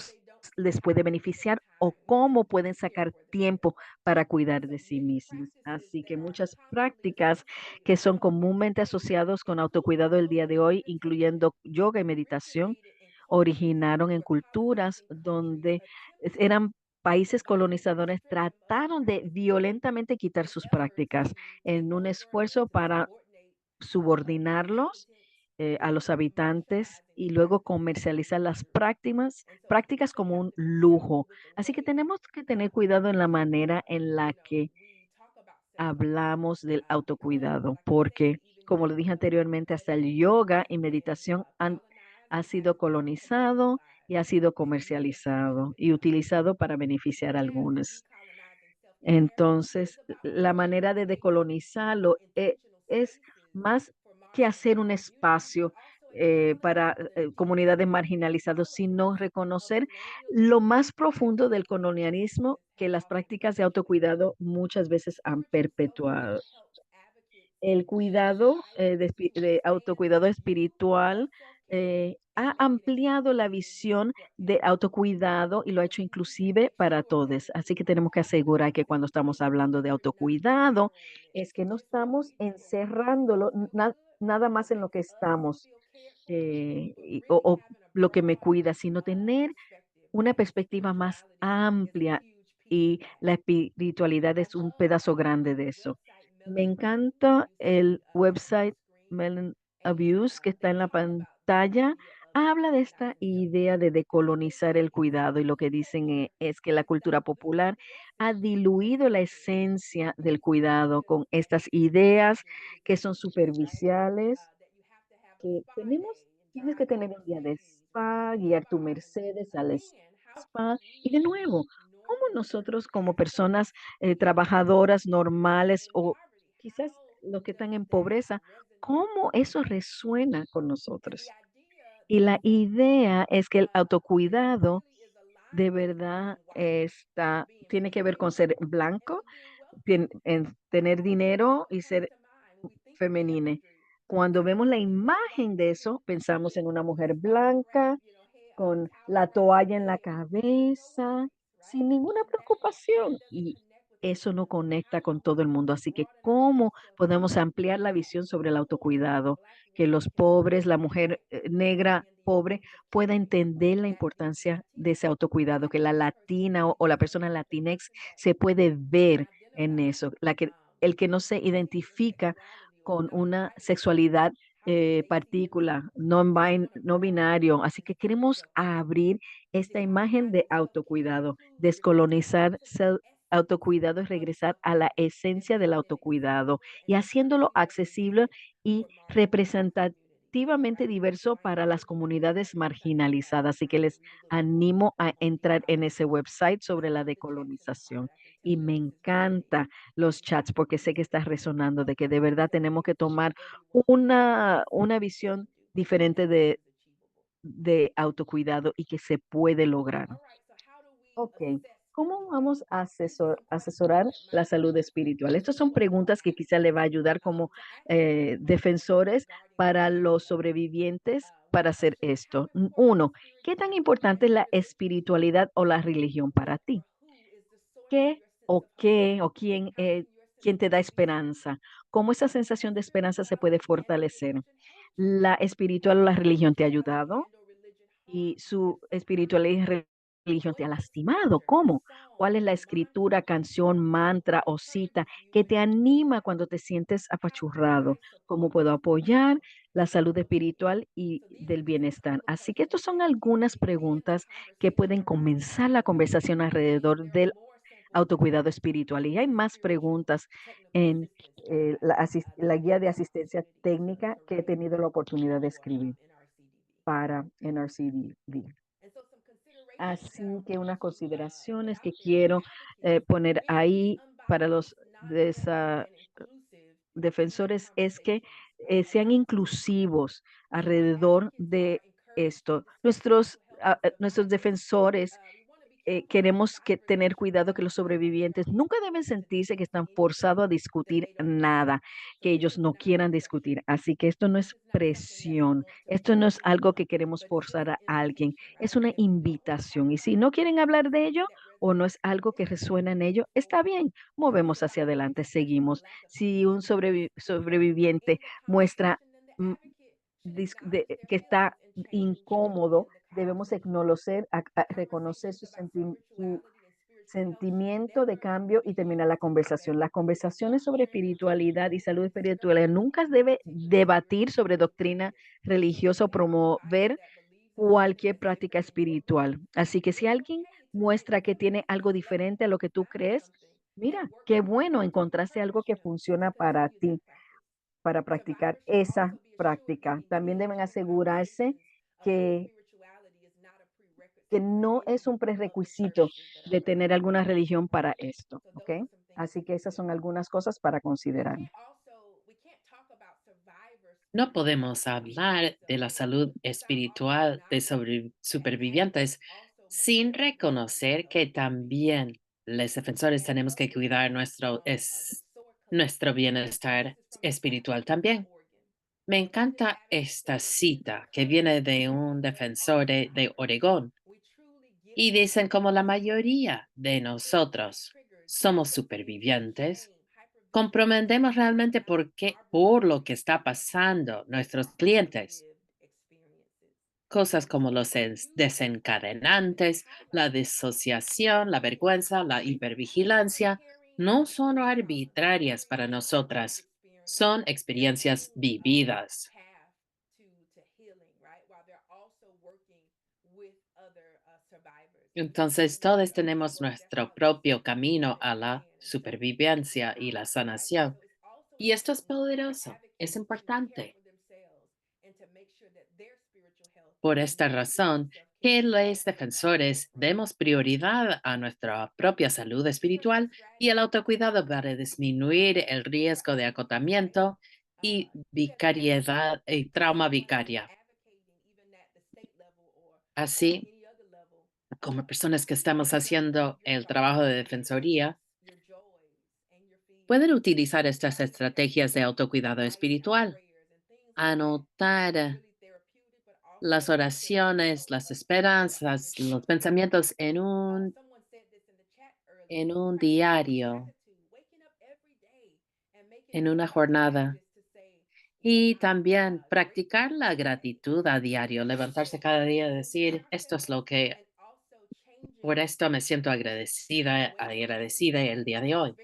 Speaker 1: les puede beneficiar o cómo pueden sacar tiempo para cuidar de sí mismos. Así que muchas prácticas que son comúnmente asociados con autocuidado el día de hoy, incluyendo yoga y meditación, originaron en culturas donde eran países colonizadores, trataron de violentamente quitar sus prácticas en un esfuerzo para subordinarlos a los habitantes y luego comercializar las prácticas como un lujo. Así que tenemos que tener cuidado en la manera en la que hablamos del autocuidado, porque, como lo dije anteriormente, hasta el yoga y meditación ha sido colonizado y ha sido comercializado y utilizado para beneficiar a algunos. Entonces, la manera de decolonizarlo es más que hacer un espacio para comunidades marginalizadas, sino reconocer lo más profundo del colonialismo que las prácticas de autocuidado muchas veces han perpetuado. El cuidado, de autocuidado espiritual, ha ampliado la visión de autocuidado y lo ha hecho inclusive para todos. Así que tenemos que asegurar que cuando estamos hablando de autocuidado, es que no estamos encerrándolo nada más en lo que estamos, o lo que me cuida, sino tener una perspectiva más amplia y la espiritualidad es un pedazo grande de eso. Me encanta el website Melon Abuse que está en la pantalla. Habla de esta idea de decolonizar el cuidado y lo que dicen es que la cultura popular ha diluido la esencia del cuidado con estas ideas que son superficiales, que tienes que tener un día de spa, guiar tu Mercedes al spa, spa. Y de nuevo, ¿cómo nosotros como personas trabajadoras normales o quizás los que están en pobreza, cómo eso resuena con nosotros? Y la idea es que el autocuidado de verdad tiene que ver con ser blanco, en tener dinero y ser femenine. Cuando vemos la imagen de eso, pensamos en una mujer blanca, con la toalla en la cabeza, sin ninguna preocupación. Y eso no conecta con todo el mundo. Así que, ¿cómo podemos ampliar la visión sobre el autocuidado? Que los pobres, la mujer negra pobre pueda entender la importancia de ese autocuidado, que la latina o la persona latinex se puede ver en eso, el que no se identifica con una sexualidad partícula, no binario. Así que queremos abrir esta imagen de autocuidado, descolonizar autocuidado y regresar a la esencia del autocuidado y haciéndolo accesible y representativamente diverso para las comunidades marginalizadas. Así que les animo a entrar en ese website sobre la decolonización. Y me encanta los chats porque sé que está resonando de que de verdad tenemos que tomar una visión diferente de autocuidado y que se puede lograr. Ok, ¿cómo vamos a asesorar la salud espiritual? Estas son preguntas que quizá le va a ayudar como defensores para los sobrevivientes para hacer esto. Uno, ¿qué tan importante es la espiritualidad o la religión para ti? ¿Qué o quién te da esperanza? ¿Cómo esa sensación de esperanza se puede fortalecer? ¿La espiritual o la religión te ha ayudado? ¿Y su espiritualidad y religión te ha lastimado? ¿Cómo? ¿Cuál es la escritura, canción, mantra o cita que te anima cuando te sientes apachurrado? ¿Cómo puedo apoyar la salud espiritual y del bienestar? Así que estas son algunas preguntas que pueden comenzar la conversación alrededor del autocuidado espiritual. Y hay más preguntas en la guía de asistencia técnica que he tenido la oportunidad de escribir para NRCD. Así que unas consideraciones que quiero poner ahí para los defensores es que sean inclusivos alrededor de esto. Nuestros defensores queremos tener cuidado que los sobrevivientes nunca deben sentirse que están forzados a discutir nada que ellos no quieran discutir. Así que esto no es presión, esto no es algo que queremos forzar a alguien, es una invitación. Y si no quieren hablar de ello o no es algo que resuena en ello, está bien, movemos hacia adelante, seguimos. Si un sobreviviente muestra mm, que está incómodo, debemos reconocer su sentimiento de cambio y terminar la conversación. Las conversaciones sobre espiritualidad y salud espiritual nunca debe debatir sobre doctrina religiosa o promover cualquier práctica espiritual. Así que si alguien muestra que tiene algo diferente a lo que tú crees, mira, qué bueno, encontraste algo que funciona para ti para practicar esa práctica. También deben asegurarse que, que no es un prerequisito de tener alguna religión para esto, ¿ok? Así que esas son algunas cosas para considerar.
Speaker 3: No podemos hablar de la salud espiritual de supervivientes sin reconocer que también los defensores tenemos que cuidar nuestro bienestar espiritual también. Me encanta esta cita que viene de un defensor de Oregón y dicen como la mayoría de nosotros somos supervivientes, comprendemos realmente por lo que está pasando nuestros clientes. Cosas como los desencadenantes, la disociación, la vergüenza, la hipervigilancia, no son arbitrarias para nosotras, son experiencias vividas. Entonces, todos tenemos nuestro propio camino a la supervivencia y la sanación. Y esto es poderoso, es importante. Por esta razón, que los defensores demos prioridad a nuestra propia salud espiritual y el autocuidado para disminuir el riesgo de acotamiento y vicariedad y trauma vicaria. Así como personas que estamos haciendo el trabajo de defensoría, pueden utilizar estas estrategias de autocuidado espiritual, anotar las oraciones, las esperanzas, los pensamientos en un diario, en una jornada. Y también practicar la gratitud a diario, levantarse cada día y decir, esto es lo que, por esto me siento agradecida el día de hoy.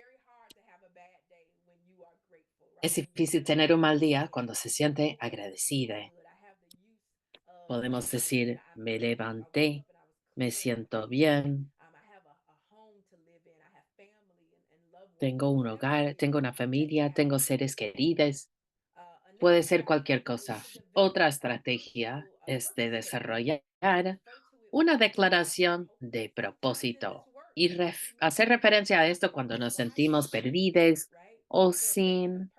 Speaker 3: Es difícil tener un mal día cuando se siente agradecida. Podemos decir, me levanté, me siento bien, tengo un hogar, tengo una familia, tengo seres queridos. Puede ser cualquier cosa. Otra estrategia es de desarrollar una declaración de propósito y hacer referencia a esto cuando nos sentimos perdidos o sin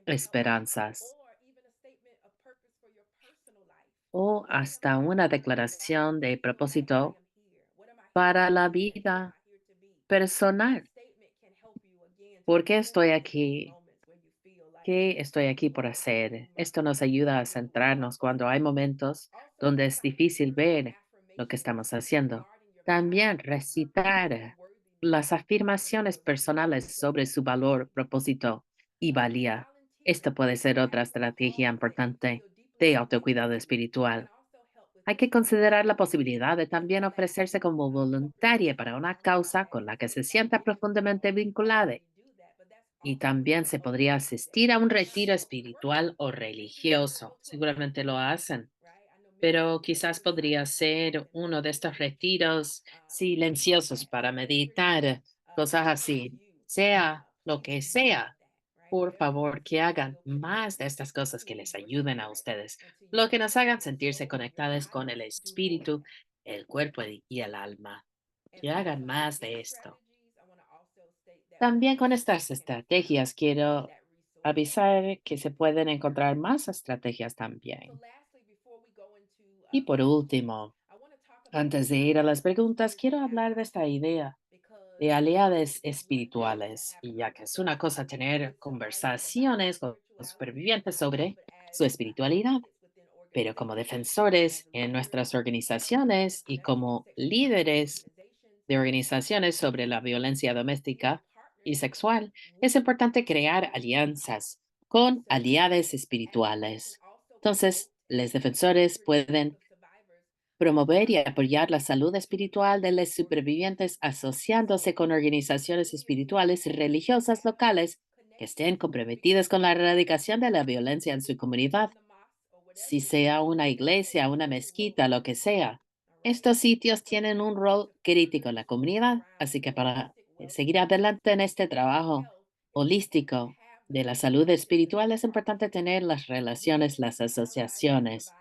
Speaker 3: esperanzas, o hasta una declaración de propósito para la vida personal. ¿Por qué estoy aquí? ¿Qué estoy aquí por hacer? Esto nos ayuda a centrarnos cuando hay momentos donde es difícil ver lo que estamos haciendo. También recitar las afirmaciones personales sobre su valor, propósito y valía. Esto puede ser otra estrategia importante de autocuidado espiritual. Hay que considerar la posibilidad de también ofrecerse como voluntaria para una causa con la que se sienta profundamente vinculada, y también se podría asistir a un retiro espiritual o religioso. Seguramente lo hacen, pero quizás podría ser uno de estos retiros silenciosos para meditar, cosas así. Sea lo que sea, por favor, que hagan más de estas cosas que les ayuden a ustedes, lo que nos hagan sentirse conectadas con el espíritu, el cuerpo y el alma. Que hagan más de esto. También con estas estrategias quiero avisar que se pueden encontrar más estrategias también. Y por último, antes de ir a las preguntas, quiero hablar de esta idea de aliados espirituales, y ya que es una cosa tener conversaciones con los supervivientes sobre su espiritualidad, pero como defensores en nuestras organizaciones y como líderes de organizaciones sobre la violencia doméstica y sexual, es importante crear alianzas con aliados espirituales. Entonces, los defensores pueden promover y apoyar la salud espiritual de los supervivientes asociándose con organizaciones espirituales y religiosas locales que estén comprometidas con la erradicación de la violencia en su comunidad, si sea una iglesia, una mezquita, lo que sea. Estos sitios tienen un rol crítico en la comunidad, así que para seguir adelante en este trabajo holístico de la salud espiritual es importante tener las relaciones, las asociaciones.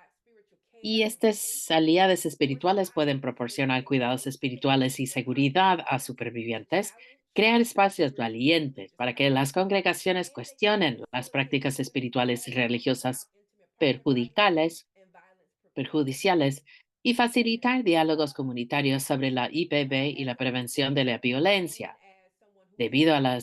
Speaker 3: Y estas aliados espirituales pueden proporcionar cuidados espirituales y seguridad a supervivientes, crear espacios valientes para que las congregaciones cuestionen las prácticas espirituales y religiosas perjudiciales, perjudiciales y facilitar diálogos comunitarios sobre la IPV y la prevención de la violencia. Debido a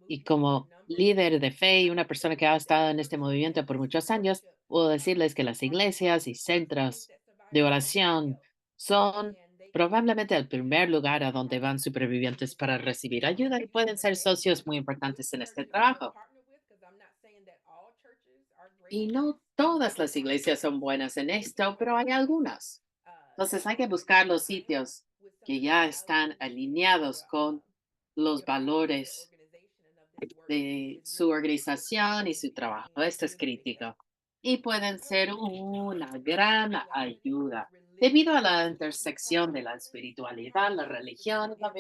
Speaker 3: y como líder de fe y una persona que ha estado en este movimiento por muchos años, puedo decirles que las iglesias y centros de oración son probablemente el primer lugar a donde van supervivientes para recibir ayuda y pueden ser socios muy importantes en este trabajo. Y no todas las iglesias son buenas en esto, pero hay algunas. Entonces hay que buscar los sitios que ya están alineados con los valores de su organización y su trabajo. Esto es crítico. Y pueden ser una gran ayuda. Debido a la intersección de la espiritualidad, la religión y la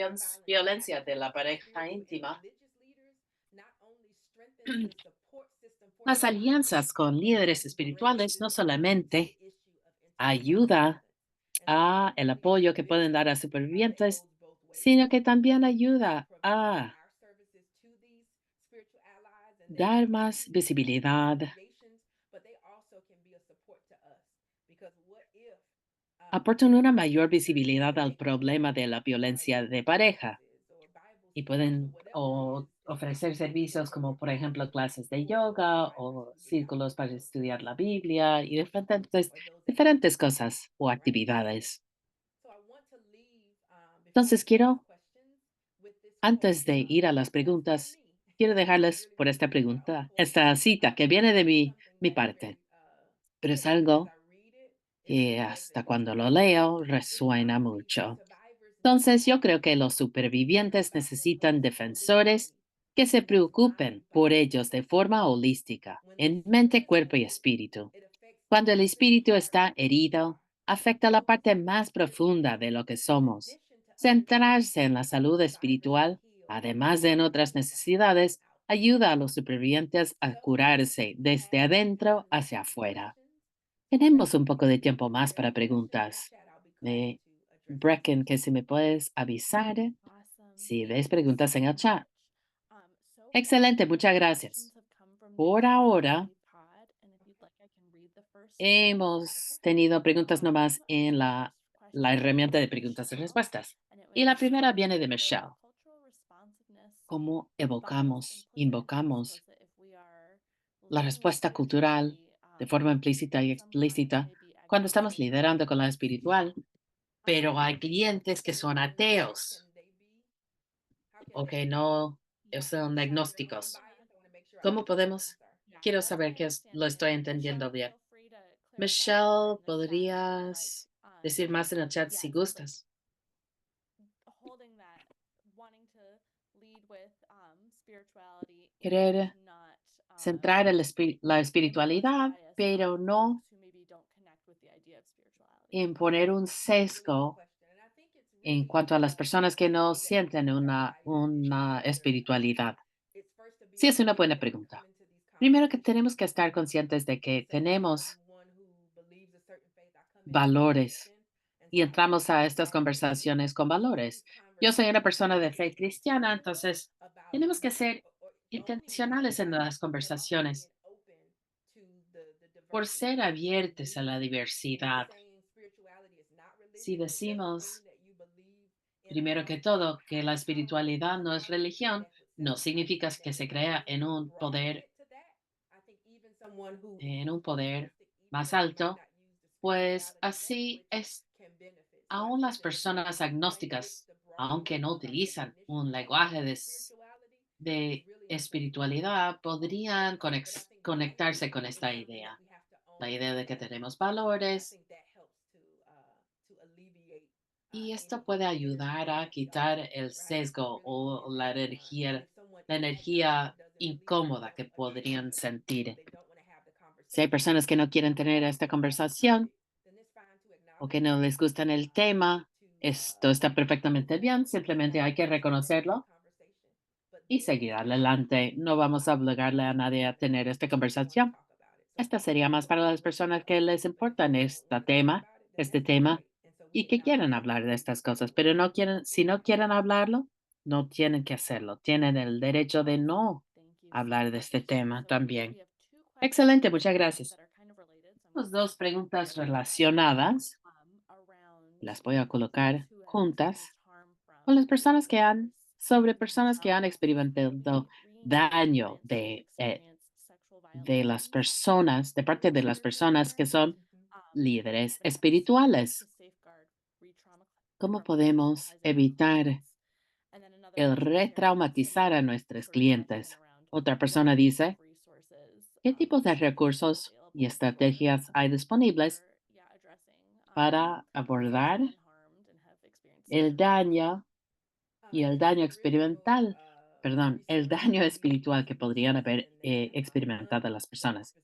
Speaker 3: violencia de la pareja íntima, las alianzas con líderes espirituales no solamente ayuda a el apoyo que pueden dar a supervivientes, sino que también ayuda a dar más visibilidad, aportan una mayor visibilidad al problema de la violencia de pareja y pueden ofrecer servicios como, por ejemplo, clases de yoga o círculos para estudiar la Biblia y diferentes cosas o actividades. Entonces, antes de ir a las preguntas, quiero dejarles por esta pregunta, esta cita que viene de mi parte, pero es algo que hasta cuando lo leo resuena mucho. Entonces, yo creo que los supervivientes necesitan defensores que se preocupen por ellos de forma holística, en mente, cuerpo y espíritu. Cuando el espíritu está herido, afecta la parte más profunda de lo que somos. Centrarse en la salud espiritual, además de en otras necesidades, ayuda a los supervivientes a curarse desde adentro hacia afuera. Tenemos un poco de tiempo más para preguntas. Me Brecken, que si me puedes avisar
Speaker 4: Awesome.
Speaker 3: si
Speaker 4: Thank
Speaker 3: ves
Speaker 4: you
Speaker 3: preguntas
Speaker 4: so
Speaker 3: en el chat.
Speaker 4: much. So far,
Speaker 3: Excelente, muchas
Speaker 4: questions
Speaker 3: gracias.
Speaker 4: have come from the
Speaker 3: Por ahora,
Speaker 4: spirituality pod, and if you'd like, I can read the first one.
Speaker 3: hemos tenido preguntas nomás en
Speaker 4: So the
Speaker 3: la,
Speaker 4: first
Speaker 3: la
Speaker 4: question was
Speaker 3: herramienta
Speaker 4: from
Speaker 3: de preguntas y
Speaker 4: Michelle,
Speaker 3: respuestas.
Speaker 4: and it
Speaker 3: Y
Speaker 4: was
Speaker 3: la primera
Speaker 4: how
Speaker 3: viene
Speaker 4: to
Speaker 3: de
Speaker 4: promote
Speaker 3: Michelle.
Speaker 4: cultural responsiveness
Speaker 3: ¿Cómo
Speaker 4: bias
Speaker 3: evocamos,
Speaker 4: implicit and
Speaker 3: invocamos
Speaker 4: explicit if we are
Speaker 3: la
Speaker 4: leading with
Speaker 3: respuesta cultural
Speaker 4: spirituality,
Speaker 3: de forma implícita y
Speaker 4: but some clients
Speaker 3: explícita
Speaker 4: may be
Speaker 3: cuando estamos
Speaker 4: agnostic?
Speaker 3: liderando con la espiritual, pero hay clientes que son ateos o que no
Speaker 4: Yeah.
Speaker 3: son agnósticos?
Speaker 4: Go ahead.
Speaker 3: ¿Cómo podemos?
Speaker 4: Yeah,
Speaker 3: Quiero
Speaker 4: that's
Speaker 3: saber
Speaker 4: my
Speaker 3: que lo
Speaker 4: understanding.
Speaker 3: estoy
Speaker 4: And
Speaker 3: entendiendo
Speaker 4: Michelle,
Speaker 3: bien.
Speaker 4: feel free to clarify more
Speaker 3: Michelle,
Speaker 4: in the chat if you'd like.
Speaker 3: ¿podrías decir más en el chat si
Speaker 4: Yes, but
Speaker 3: gustas?
Speaker 4: holding that, wanting to lead with spirituality and
Speaker 3: Querer
Speaker 4: not
Speaker 3: centrar la
Speaker 4: impose
Speaker 3: espiritualidad,
Speaker 4: bias
Speaker 3: pero
Speaker 4: on
Speaker 3: no
Speaker 4: folks who maybe don't connect with the idea of spirituality.
Speaker 3: imponer un sesgo en cuanto a las personas que no sienten una espiritualidad. Sí, es una buena pregunta. Primero que tenemos que estar conscientes de que tenemos valores y entramos a estas conversaciones con valores. Yo soy una persona de fe cristiana, entonces tenemos que ser intencionales en las conversaciones por ser abiertos a la diversidad. Si decimos, primero que todo, que la espiritualidad no es religión, no significa que se crea en un poder más alto, pues así es. Aún las personas agnósticas, aunque no utilizan un lenguaje de espiritualidad, podrían conectarse con esta idea. La idea de que tenemos valores y esto puede ayudar a quitar el sesgo o la energía incómoda que podrían sentir. Si hay personas que no quieren tener esta conversación o que no les gusta el tema, esto está perfectamente bien, simplemente hay que reconocerlo y seguir adelante. No vamos a obligarle a nadie a tener esta conversación. Esta sería más para las personas que les importan este tema y que quieren hablar de estas cosas, pero no quieren, si no quieren hablarlo, no tienen que hacerlo. Tienen el derecho de no
Speaker 4: Thank you so
Speaker 3: hablar de este
Speaker 4: much.
Speaker 3: tema
Speaker 4: So we
Speaker 3: también.
Speaker 4: have two
Speaker 3: Excelente,
Speaker 4: questions
Speaker 3: muchas gracias.
Speaker 4: that are kind of related. So I'm
Speaker 3: Tenemos
Speaker 4: going
Speaker 3: dos
Speaker 4: to
Speaker 3: preguntas relacionadas.
Speaker 4: around
Speaker 3: Las voy a
Speaker 4: folks
Speaker 3: colocar
Speaker 4: who have experienced
Speaker 3: juntas
Speaker 4: harm
Speaker 3: con
Speaker 4: from
Speaker 3: las personas
Speaker 4: abuse.
Speaker 3: sobre personas que han
Speaker 4: So
Speaker 3: experimentado
Speaker 4: we engage
Speaker 3: daño
Speaker 4: clients who have experienced sexual
Speaker 3: de las
Speaker 4: violations
Speaker 3: personas, de parte de las
Speaker 4: spiritual
Speaker 3: personas que
Speaker 4: leaders,
Speaker 3: son
Speaker 4: and we
Speaker 3: líderes
Speaker 4: advise to
Speaker 3: espirituales.
Speaker 4: safeguard re-trauma
Speaker 3: ¿Cómo
Speaker 4: from
Speaker 3: podemos
Speaker 4: traumatizing their
Speaker 3: evitar
Speaker 4: clients. And then another
Speaker 3: el
Speaker 4: person sharing
Speaker 3: retraumatizar a
Speaker 4: similar
Speaker 3: nuestros
Speaker 4: sort of question
Speaker 3: clientes?
Speaker 4: around
Speaker 3: Otra
Speaker 4: what
Speaker 3: persona
Speaker 4: types of
Speaker 3: dice,
Speaker 4: resources
Speaker 3: ¿qué tipos de
Speaker 4: are
Speaker 3: recursos y
Speaker 4: available
Speaker 3: estrategias hay disponibles
Speaker 4: for addressing
Speaker 3: para
Speaker 4: folks who
Speaker 3: abordar
Speaker 4: have been harmed and have experienced
Speaker 3: el
Speaker 4: sexual abuse?
Speaker 3: daño y el daño experimental, perdón, el daño espiritual que podrían haber experimentado las personas?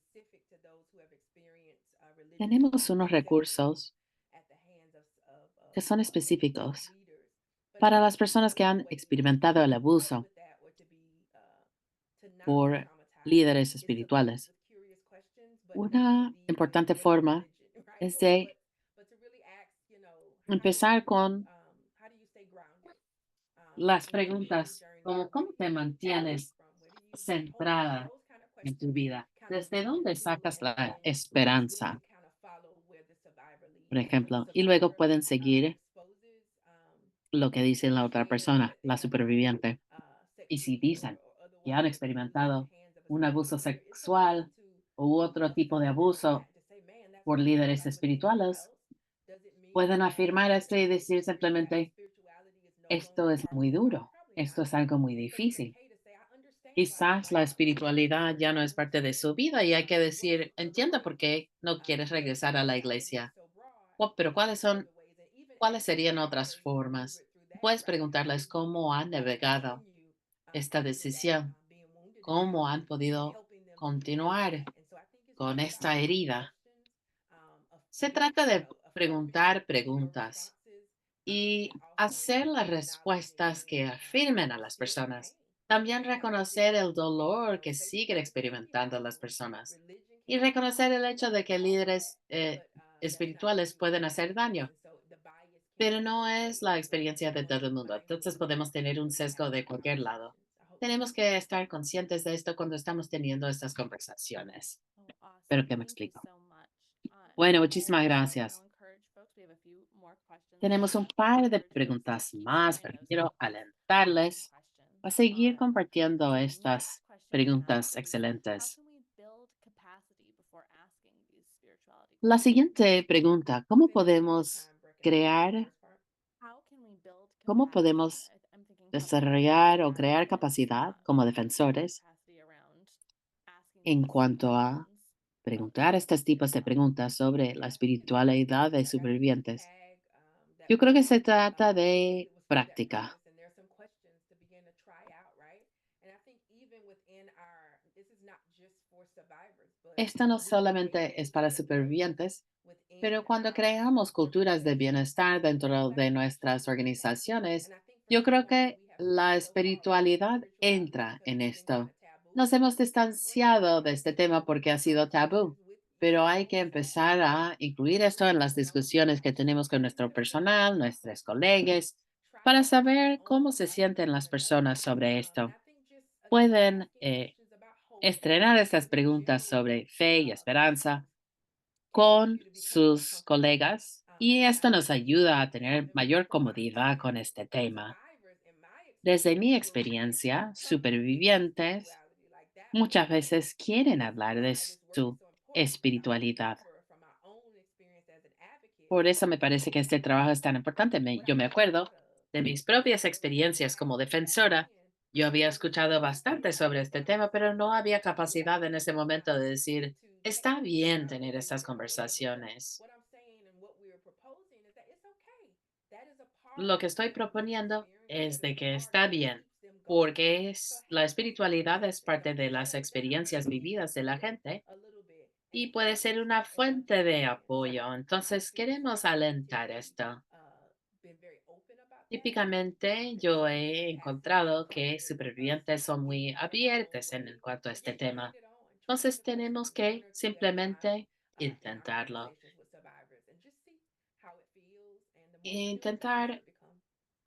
Speaker 3: Tenemos unos recursos que son específicos para las personas que han experimentado el abuso por líderes espirituales. Una importante forma es de empezar con las preguntas, como ¿cómo te mantienes centrada en tu vida? ¿Desde dónde sacas la esperanza? Por ejemplo, y luego pueden seguir lo que dice la otra persona, la superviviente. Y si dicen que han experimentado un abuso sexual u otro tipo de abuso por líderes espirituales, pueden afirmar esto y decir simplemente, esto es muy duro, esto es algo muy difícil. Quizás la espiritualidad ya no es parte de su vida y hay que decir, entiendo por qué no quieres regresar a la iglesia. Pero cuáles serían otras formas? Puedes preguntarles cómo han navegado esta decisión, cómo han podido continuar con esta herida. Se trata de preguntar preguntas y hacer las respuestas que afirmen a las personas. También reconocer el dolor que siguen experimentando las personas y reconocer el hecho de que líderes espirituales pueden hacer daño, pero no es la experiencia de todo el mundo. Entonces podemos tener un sesgo de cualquier lado. Tenemos que estar conscientes de esto cuando estamos teniendo estas conversaciones.
Speaker 4: Oh,
Speaker 3: Espero
Speaker 4: awesome.
Speaker 3: que me
Speaker 4: Thank you
Speaker 3: explico.
Speaker 4: so much.
Speaker 3: Bueno,
Speaker 4: And
Speaker 3: muchísimas
Speaker 4: I
Speaker 3: gracias.
Speaker 4: want to encourage folks. We have a few more questions
Speaker 3: Tenemos un
Speaker 4: left.
Speaker 3: par de
Speaker 4: Encourage folks to
Speaker 3: preguntas
Speaker 4: keep
Speaker 3: más,
Speaker 4: sharing
Speaker 3: pero
Speaker 4: those
Speaker 3: quiero
Speaker 4: follow-up
Speaker 3: alentarles
Speaker 4: questions.
Speaker 3: a seguir
Speaker 4: And
Speaker 3: compartiendo
Speaker 4: so the next
Speaker 3: estas
Speaker 4: question we have
Speaker 3: preguntas
Speaker 4: is, how
Speaker 3: excelentes.
Speaker 4: can we build capacity before asking these spirituality
Speaker 3: La
Speaker 4: questions?
Speaker 3: siguiente pregunta, crear,
Speaker 4: How can we build
Speaker 3: cómo
Speaker 4: capacity?
Speaker 3: podemos
Speaker 4: I'm thinking help
Speaker 3: desarrollar o crear
Speaker 4: add
Speaker 3: capacidad como
Speaker 4: build
Speaker 3: defensores
Speaker 4: capacity around asking
Speaker 3: en
Speaker 4: these
Speaker 3: cuanto a
Speaker 4: questions.
Speaker 3: preguntar estos tipos de preguntas sobre la espiritualidad de supervivientes? Yo creo que se trata de práctica. Esto no solamente es para supervivientes, pero cuando creamos culturas de bienestar dentro de nuestras organizaciones, yo creo que la espiritualidad entra en esto. Nos hemos distanciado de este tema porque ha sido tabú, pero hay que empezar a incluir esto en las discusiones que tenemos con nuestro personal, nuestros colegas, para saber cómo se sienten las personas sobre esto. Pueden estrenar estas preguntas sobre fe y esperanza con sus colegas y esto nos ayuda a tener mayor comodidad con este tema. Desde mi experiencia, supervivientes muchas veces quieren hablar de su espiritualidad. Por eso me parece que este trabajo es tan importante. Yo me acuerdo de mis propias experiencias como defensora. Yo había escuchado bastante sobre este tema, pero no había capacidad en ese momento de decir, está bien tener estas conversaciones. Lo que estoy proponiendo es de que está bien, porque la espiritualidad es parte de las experiencias vividas de la gente y puede ser una fuente de apoyo. Entonces, queremos alentar esto. Típicamente, yo he encontrado que supervivientes son muy abiertos en cuanto a este tema. Entonces, tenemos que simplemente intentarlo. Intentar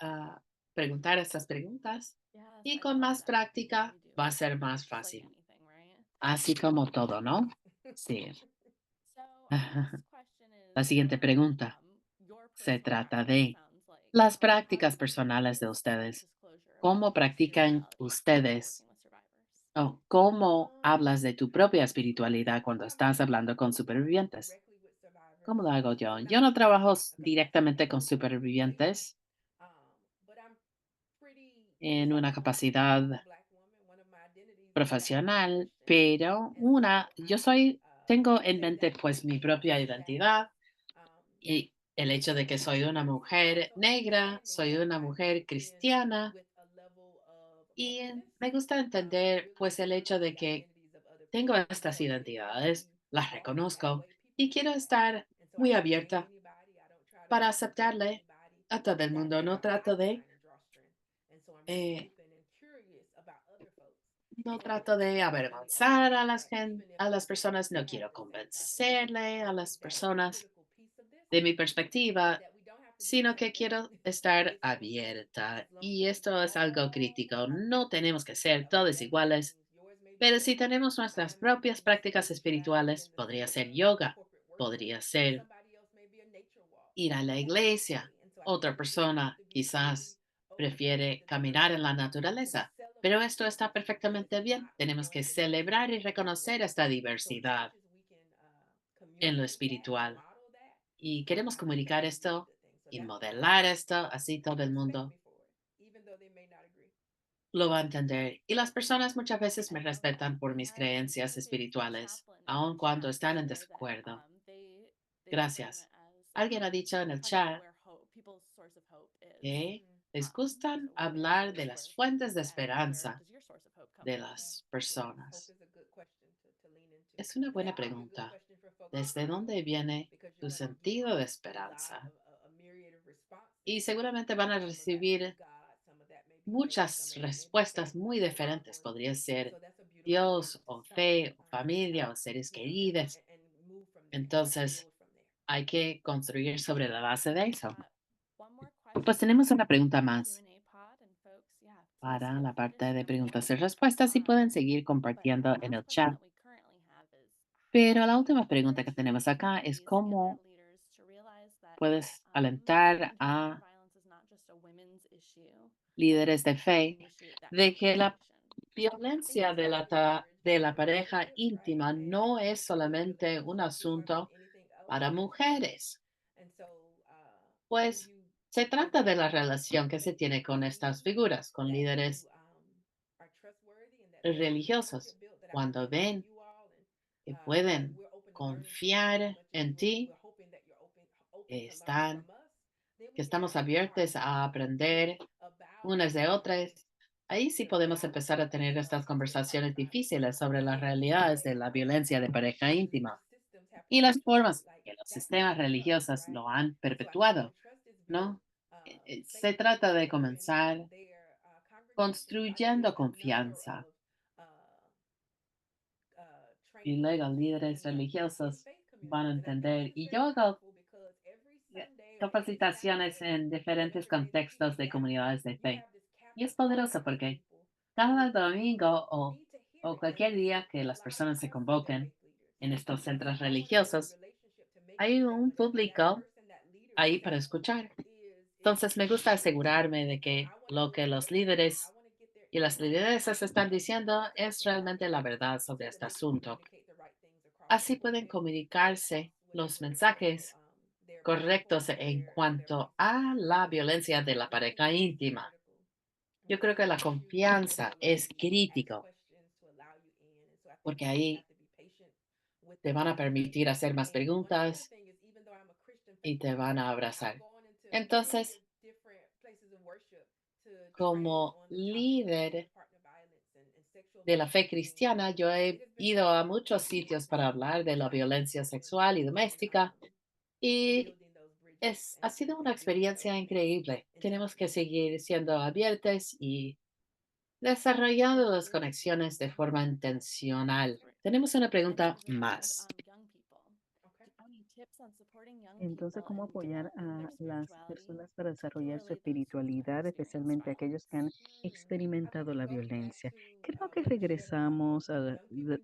Speaker 3: ah, preguntar estas preguntas
Speaker 4: Yes,
Speaker 3: y
Speaker 4: I
Speaker 3: con
Speaker 4: love
Speaker 3: más
Speaker 4: that.
Speaker 3: práctica
Speaker 4: We do.
Speaker 3: va a ser más
Speaker 4: Just like
Speaker 3: fácil.
Speaker 4: anything, right?
Speaker 3: Así como todo, ¿no? Sí.
Speaker 4: So our next question
Speaker 3: La
Speaker 4: is
Speaker 3: siguiente pregunta
Speaker 4: your
Speaker 3: se
Speaker 4: personal
Speaker 3: trata
Speaker 4: practice, it
Speaker 3: de
Speaker 4: sounds like.
Speaker 3: las
Speaker 4: How do
Speaker 3: prácticas
Speaker 4: you
Speaker 3: personales de
Speaker 4: practice
Speaker 3: ustedes.
Speaker 4: self-disclosure about
Speaker 3: ¿Cómo practican
Speaker 4: spirituality when
Speaker 3: ustedes
Speaker 4: working with survivors?
Speaker 3: o cómo hablas de tu propia espiritualidad cuando estás hablando con supervivientes? ¿Cómo lo hago yo? Yo no trabajo directamente con supervivientes en una capacidad profesional, pero tengo en mente pues mi propia identidad y el hecho de que soy una mujer negra, soy una mujer cristiana y me gusta entender pues el hecho de que tengo estas identidades, las reconozco y quiero estar muy abierta para aceptarle a todo el mundo. Eh, no trato de avergonzar a las personas, no quiero convencerle a las personas de mi perspectiva. sino que quiero estar abierta. Y esto es algo crítico. No tenemos que ser todos iguales, pero si tenemos nuestras propias prácticas espirituales, podría ser yoga, podría ser ir a la iglesia. Otra persona quizás prefiere caminar en la naturaleza, pero esto está perfectamente bien. Tenemos que celebrar y reconocer esta diversidad en lo espiritual. Y queremos comunicar esto y modelar esto, así todo el mundo lo va a entender. Y las personas muchas veces me respetan por mis creencias espirituales, aun cuando están en desacuerdo.
Speaker 4: They frame it
Speaker 3: Gracias.
Speaker 4: as
Speaker 3: Alguien ha dicho en el
Speaker 4: talking about
Speaker 3: chat
Speaker 4: where hope, people's source of hope is.
Speaker 3: que les
Speaker 4: So
Speaker 3: gustan
Speaker 4: what is
Speaker 3: hablar
Speaker 4: your
Speaker 3: de las
Speaker 4: source?
Speaker 3: fuentes de
Speaker 4: Where
Speaker 3: esperanza
Speaker 4: does your source of hope come
Speaker 3: de
Speaker 4: from?
Speaker 3: las personas. Es una buena pregunta. ¿Desde dónde viene tu sentido de esperanza? Y seguramente van a recibir muchas respuestas muy diferentes. Podría ser Dios o fe o familia o seres queridos. Entonces, hay que construir sobre la base de eso.
Speaker 4: Got one more
Speaker 3: Pues
Speaker 4: question
Speaker 3: tenemos una
Speaker 4: from
Speaker 3: pregunta
Speaker 4: the
Speaker 3: más
Speaker 4: Q&A pod, and folks, yeah, please
Speaker 3: para
Speaker 4: feel
Speaker 3: la
Speaker 4: free to
Speaker 3: parte de
Speaker 4: jump
Speaker 3: preguntas y
Speaker 4: in.
Speaker 3: respuestas y pueden seguir
Speaker 4: But the
Speaker 3: compartiendo en
Speaker 4: last
Speaker 3: el
Speaker 4: question
Speaker 3: chat.
Speaker 4: that we currently have is,
Speaker 3: Pero
Speaker 4: how
Speaker 3: la última
Speaker 4: can
Speaker 3: pregunta que tenemos
Speaker 4: church
Speaker 3: acá es
Speaker 4: communities get their
Speaker 3: cómo
Speaker 4: leaders to realize that
Speaker 3: puedes alentar
Speaker 4: gender-based
Speaker 3: a
Speaker 4: violence is not just a women's issue,
Speaker 3: líderes de
Speaker 4: and
Speaker 3: fe
Speaker 4: initiate that
Speaker 3: de que la
Speaker 4: conversation?
Speaker 3: violencia de de la pareja íntima no es solamente un asunto para mujeres, pues se trata de la relación que se tiene con estas figuras, con líderes religiosos. Cuando ven que pueden confiar en ti, que que estamos abiertos a aprender unas de otras, ahí sí podemos empezar a tener estas conversaciones difíciles sobre las realidades de la violencia de pareja íntima y las formas que los sistemas religiosos lo han perpetuado, ¿no? Se trata de comenzar construyendo confianza y luego líderes religiosos van a entender. Y yo hago capacitaciones en diferentes contextos de comunidades de fe. Y es poderoso porque cada domingo o cualquier día que las personas se convoquen en estos centros religiosos, hay un público ahí para escuchar. Entonces me gusta asegurarme de que lo que los líderes y las lideresas están diciendo es realmente la verdad sobre este asunto. Así pueden comunicarse los mensajes correctos en cuanto a la violencia de la pareja íntima. Yo creo que la confianza es crítico porque ahí te van a permitir hacer más preguntas y te van a abrazar. Entonces, como líder de la fe cristiana, yo he ido a muchos sitios para hablar de la violencia sexual y doméstica y ha sido una experiencia increíble. Tenemos que seguir siendo abiertos y desarrollando las conexiones de forma intencional. Tenemos una
Speaker 4: And then
Speaker 3: pregunta
Speaker 4: we had
Speaker 3: más.
Speaker 4: young people. Do you have any tips on supporting young
Speaker 1: Entonces,
Speaker 4: people
Speaker 1: ¿cómo
Speaker 4: in
Speaker 1: apoyar
Speaker 4: developing their
Speaker 1: a las
Speaker 4: spirituality,
Speaker 1: personas para desarrollar su
Speaker 4: particularly those who've
Speaker 1: espiritualidad,
Speaker 4: experienced
Speaker 1: especialmente aquellos que
Speaker 4: violence?
Speaker 1: han experimentado la violencia? Creo que regresamos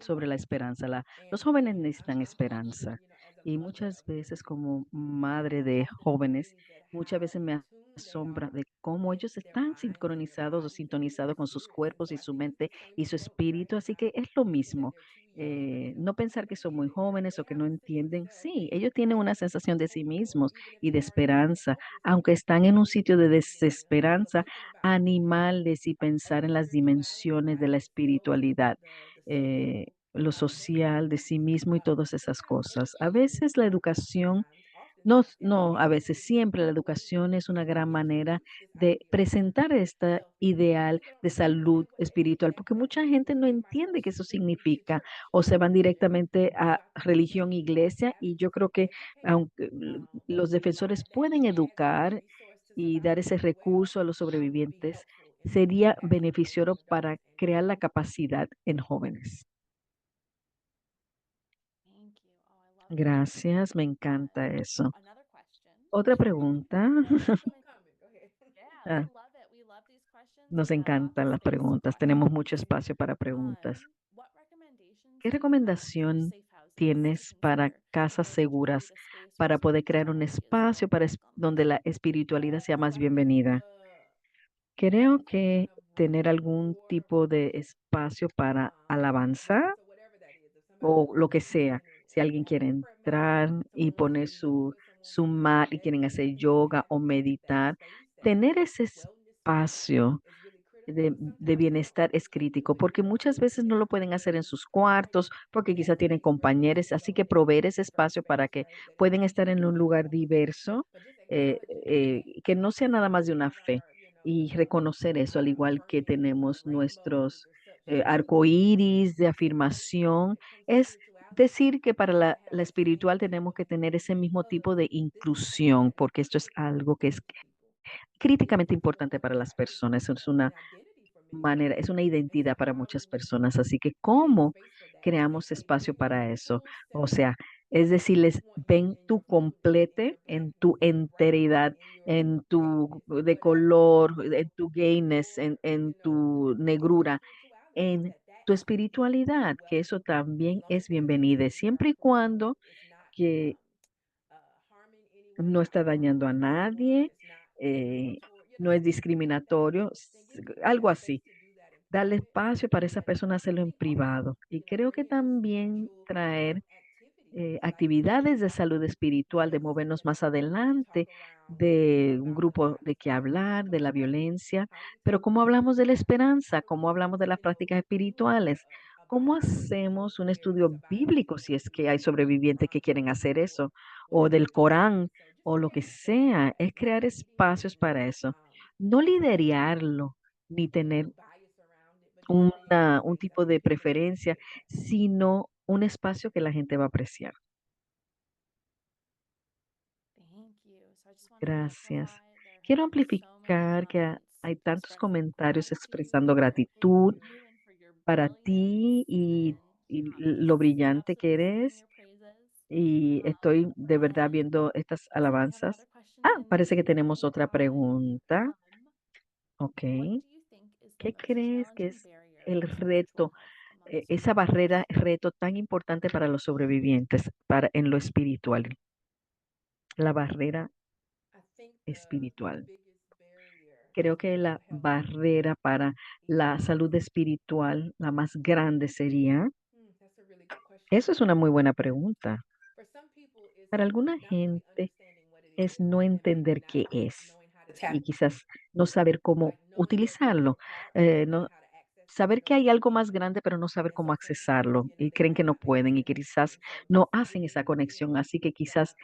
Speaker 1: sobre la esperanza. Los jóvenes necesitan esperanza y muchas veces como madre de jóvenes, muchas veces me asombra de cómo ellos están sincronizados o sintonizados con sus cuerpos y su mente y su espíritu. Así que es lo mismo. No pensar que son muy jóvenes o que no entienden. Sí, ellos tienen una sensación de sí mismos y de esperanza, aunque están en un sitio de desesperanza, animales y pensar en las dimensiones de la espiritualidad, lo social de sí mismo y todas esas cosas. A veces la educación no, a veces siempre la educación es una gran manera de presentar este ideal de salud espiritual, porque mucha gente no entiende qué eso significa o se van directamente a religión, iglesia, y yo creo que aunque los defensores pueden educar y dar ese recurso a los sobrevivientes, sería beneficioso para crear la capacidad en jóvenes.
Speaker 4: Thank you. Oh, I love that.
Speaker 1: Gracias, me encanta eso.
Speaker 4: Another question.
Speaker 1: Otra pregunta.
Speaker 4: Yeah,
Speaker 1: Ah,
Speaker 4: we love it. We love these questions.
Speaker 1: nos
Speaker 4: We have lots of
Speaker 1: encantan las
Speaker 4: space for
Speaker 1: preguntas. Tenemos
Speaker 4: questions.
Speaker 1: mucho espacio para preguntas.
Speaker 4: What recommendations
Speaker 1: ¿Qué
Speaker 4: do you have for
Speaker 1: recomendación
Speaker 4: safe houses to
Speaker 1: tienes para
Speaker 4: consider in
Speaker 1: casas
Speaker 4: order to
Speaker 1: seguras
Speaker 4: create a space where
Speaker 1: para poder crear un
Speaker 4: spirituality is
Speaker 1: espacio
Speaker 4: more
Speaker 1: para
Speaker 4: welcome?
Speaker 1: donde la espiritualidad sea más bienvenida? Creo que tener algún tipo de espacio para alabanza o lo que sea. Si alguien quiere entrar y poner su mat y quieren hacer yoga o meditar, tener ese espacio de bienestar es crítico, porque muchas veces no lo pueden hacer en sus cuartos, porque quizá tienen compañeros, así que proveer ese espacio para que pueden estar en un lugar diverso, que no sea nada más de una fe, y reconocer eso, al igual que tenemos nuestros arcoíris de afirmación, es decir que para la espiritual tenemos que tener ese mismo tipo de inclusión, porque esto es algo que es críticamente importante para las personas. Es una manera, es una identidad para muchas personas. Así que, ¿cómo creamos espacio para eso? O sea, es decirles, ven tu complete en tu enteridad, en tu de color, en tu gayness, en tu negrura, en tu espiritualidad, que eso también es bienvenido, siempre y cuando que no está dañando a nadie, eh, no es discriminatorio, algo así. Darle espacio para esa persona hacerlo en privado. Y creo que también traer actividades de salud espiritual, de movernos más adelante, de un grupo de qué hablar, de la violencia, pero cómo hablamos de la esperanza, cómo hablamos de las prácticas espirituales, cómo hacemos un estudio bíblico si es que hay sobrevivientes que quieren hacer eso, o del Corán, o lo que sea, es crear espacios para eso. No liderarlo, ni tener un tipo de preferencia, sino un espacio que la gente va a apreciar.
Speaker 4: Thank you. So I just want to
Speaker 1: Gracias.
Speaker 4: amplify. There have
Speaker 1: Quiero
Speaker 4: been so many
Speaker 1: amplificar que
Speaker 4: comments
Speaker 1: hay tantos
Speaker 4: expressing
Speaker 1: comentarios expresando
Speaker 4: gratitude for
Speaker 1: gratitud
Speaker 4: you and for your
Speaker 1: para
Speaker 4: brilliance
Speaker 1: ti y,
Speaker 4: and
Speaker 1: lo
Speaker 4: just
Speaker 1: brillante que
Speaker 4: absolutely singing
Speaker 1: eres.
Speaker 4: your praises.
Speaker 1: Y estoy de verdad
Speaker 4: And
Speaker 1: viendo estas
Speaker 4: looks like we have another
Speaker 1: alabanzas.
Speaker 4: question
Speaker 1: Ah,
Speaker 4: in
Speaker 1: parece que
Speaker 4: queue.
Speaker 1: tenemos otra pregunta. Ok.
Speaker 4: What do you think is the
Speaker 1: ¿Qué
Speaker 4: most
Speaker 1: crees que
Speaker 4: challenging
Speaker 1: es
Speaker 4: barrier
Speaker 1: el
Speaker 4: for spiritual
Speaker 1: reto,
Speaker 4: health among
Speaker 1: esa
Speaker 4: survivors?
Speaker 1: barrera, reto tan importante para los sobrevivientes, para en lo espiritual? La barrera espiritual. Creo que la barrera para la salud espiritual, la más grande sería, eso es una muy buena pregunta. Para alguna gente es no entender qué es y quizás no saber cómo utilizarlo. No, saber que hay algo más grande, pero no saber cómo accesarlo y creen que no pueden y que quizás no hacen esa conexión. Así que quizás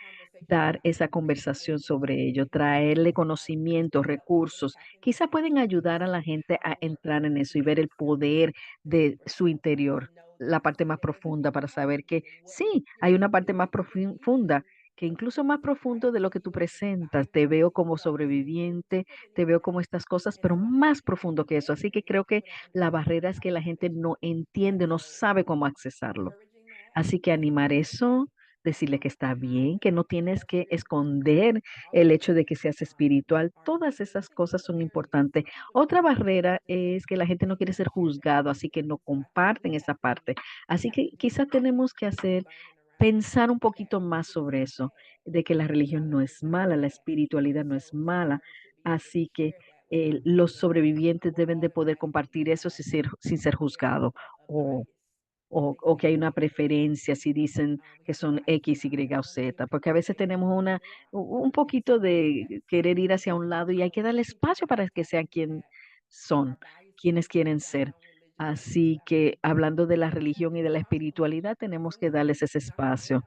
Speaker 1: dar esa conversación sobre ello, traerle conocimientos, recursos, quizás pueden ayudar a la gente a entrar en eso y ver el poder de su interior, la parte más profunda para saber que sí, hay una parte más profunda, que incluso más profundo de lo que tú presentas. Te veo como sobreviviente, te veo como estas cosas, pero más profundo que eso. Así que creo que la barrera es que la gente no entiende, no sabe cómo accesarlo. Así que animar eso, decirle que está bien, que no tienes que esconder el hecho de que seas espiritual. Todas esas cosas son importantes. Otra barrera es que la gente no quiere ser juzgado, así que no comparten esa parte. Así que quizá tenemos que hacer pensar un poquito más sobre eso, de que la religión no es mala, la espiritualidad no es mala. Así que los sobrevivientes deben de poder compartir eso sin ser juzgados o, o que hay una preferencia si dicen que son X, Y o Z, porque a veces tenemos un poquito de querer ir hacia un lado y hay que darle espacio para que sean quien son, quienes quieren ser. Así que hablando de la religión y de la espiritualidad, tenemos que darles ese espacio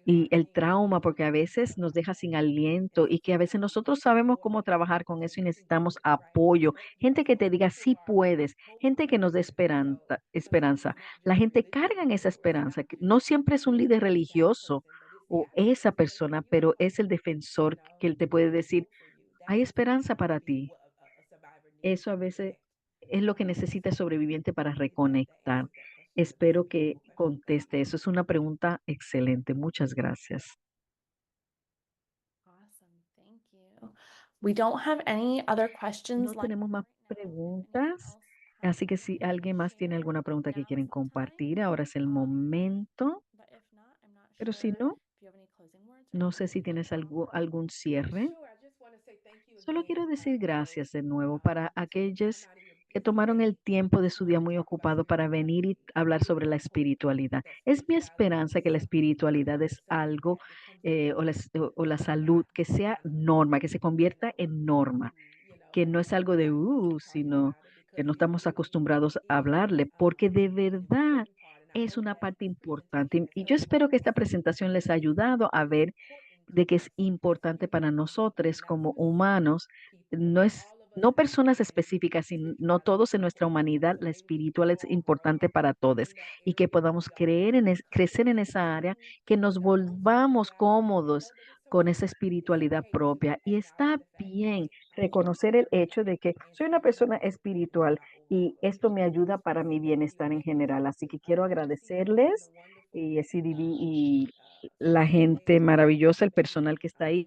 Speaker 1: y el trauma, porque a veces nos deja sin aliento y que a veces nosotros sabemos cómo trabajar con eso y necesitamos apoyo. Gente que te diga, sí puedes, gente que nos dé esperanza. La gente carga en esa esperanza, que no siempre es un líder religioso o esa persona, pero es el defensor que él te puede decir, hay esperanza para ti. Eso a veces es lo que necesita el sobreviviente para reconectar. Espero que conteste eso. Es una pregunta excelente. Muchas gracias.
Speaker 4: We don't have any other questions
Speaker 1: No
Speaker 4: lined
Speaker 1: tenemos
Speaker 4: up
Speaker 1: más
Speaker 4: right now. Anyone
Speaker 1: preguntas,
Speaker 4: else
Speaker 1: así que
Speaker 4: have
Speaker 1: si
Speaker 4: anything
Speaker 1: alguien más
Speaker 4: to
Speaker 1: tiene
Speaker 4: share?
Speaker 1: alguna pregunta que
Speaker 4: Now
Speaker 1: quieren
Speaker 4: is the time.
Speaker 1: compartir, ahora es el momento.
Speaker 4: But if not, I'm not
Speaker 1: Pero si
Speaker 4: sure
Speaker 1: no,
Speaker 4: if you have any closing words or
Speaker 1: no sé
Speaker 4: anything
Speaker 1: si
Speaker 4: you'd like
Speaker 1: tienes
Speaker 4: to offer.
Speaker 1: algún cierre.
Speaker 5: Sure, I just want to say thank you
Speaker 1: Solo
Speaker 5: again
Speaker 1: quiero decir
Speaker 5: to
Speaker 1: gracias
Speaker 5: those
Speaker 1: de nuevo
Speaker 5: who
Speaker 1: para
Speaker 5: took the
Speaker 1: aquellos
Speaker 5: time out of your
Speaker 1: que
Speaker 5: busy
Speaker 1: tomaron
Speaker 5: day
Speaker 1: el tiempo de su día
Speaker 5: to
Speaker 1: muy
Speaker 5: talk about
Speaker 1: ocupado para venir y
Speaker 5: spirituality.
Speaker 1: hablar
Speaker 5: We
Speaker 1: sobre la
Speaker 5: know
Speaker 1: espiritualidad.
Speaker 5: that
Speaker 1: Es mi
Speaker 5: spirituality
Speaker 1: esperanza
Speaker 5: is
Speaker 1: que la
Speaker 5: something
Speaker 1: espiritualidad es
Speaker 5: something
Speaker 1: algo,
Speaker 5: that becomes a norm
Speaker 1: o la
Speaker 5: in our
Speaker 1: salud, que
Speaker 5: lives,
Speaker 1: sea
Speaker 5: kind of
Speaker 1: norma, que se convierta
Speaker 5: you
Speaker 1: en norma, que no es algo de, sino que no estamos acostumbrados a hablarle, porque de verdad es una parte importante. Y yo espero que esta presentación les ha ayudado a ver de que es importante para nosotros como humanos, no personas específicas, sino no todos en nuestra humanidad, la espiritual es importante para todos y que podamos crecer en esa área, que nos volvamos cómodos con esa espiritualidad propia. Y está bien reconocer el hecho de que soy una persona espiritual y esto me ayuda para mi bienestar en general. Así que quiero agradecerles y CDB y la gente maravillosa, el personal que está ahí,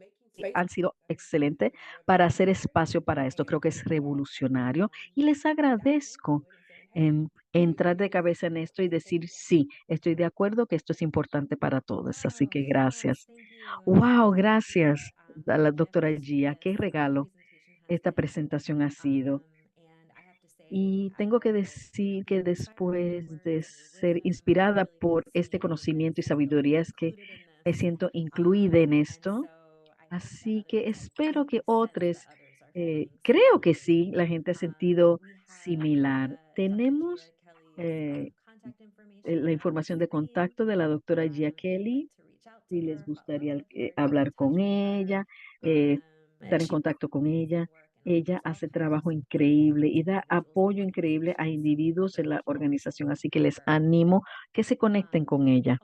Speaker 1: han sido excelentes para hacer espacio para esto. Creo que es revolucionario y les agradezco entrar de cabeza en esto y decir, sí, estoy de acuerdo que esto es importante para todos. Así que gracias. Wow, gracias a la doctora Gia. Qué regalo esta presentación ha sido. Y tengo que decir que después de ser inspirada por este conocimiento y sabiduría es que me siento incluida en esto. Así que espero que otros, creo que sí, la gente ha sentido similar. Tenemos la información de contacto de la doctora Gia Kelly, si les gustaría hablar con ella, estar en contacto con ella. Ella hace trabajo increíble y da apoyo increíble a individuos en la organización, así que les animo que se conecten con ella.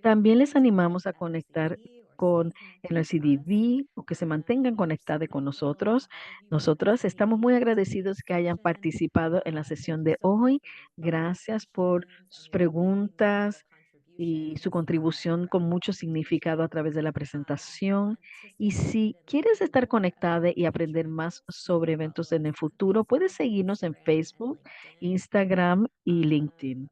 Speaker 1: También les animamos a conectar con el CDB o que se mantengan conectados con nosotros. Nosotros estamos muy agradecidos que hayan participado en la sesión de hoy. Gracias por sus preguntas y su contribución con mucho significado a través de la presentación. Y si quieres estar conectada y aprender más sobre eventos en el futuro, puedes seguirnos en Facebook, Instagram y LinkedIn.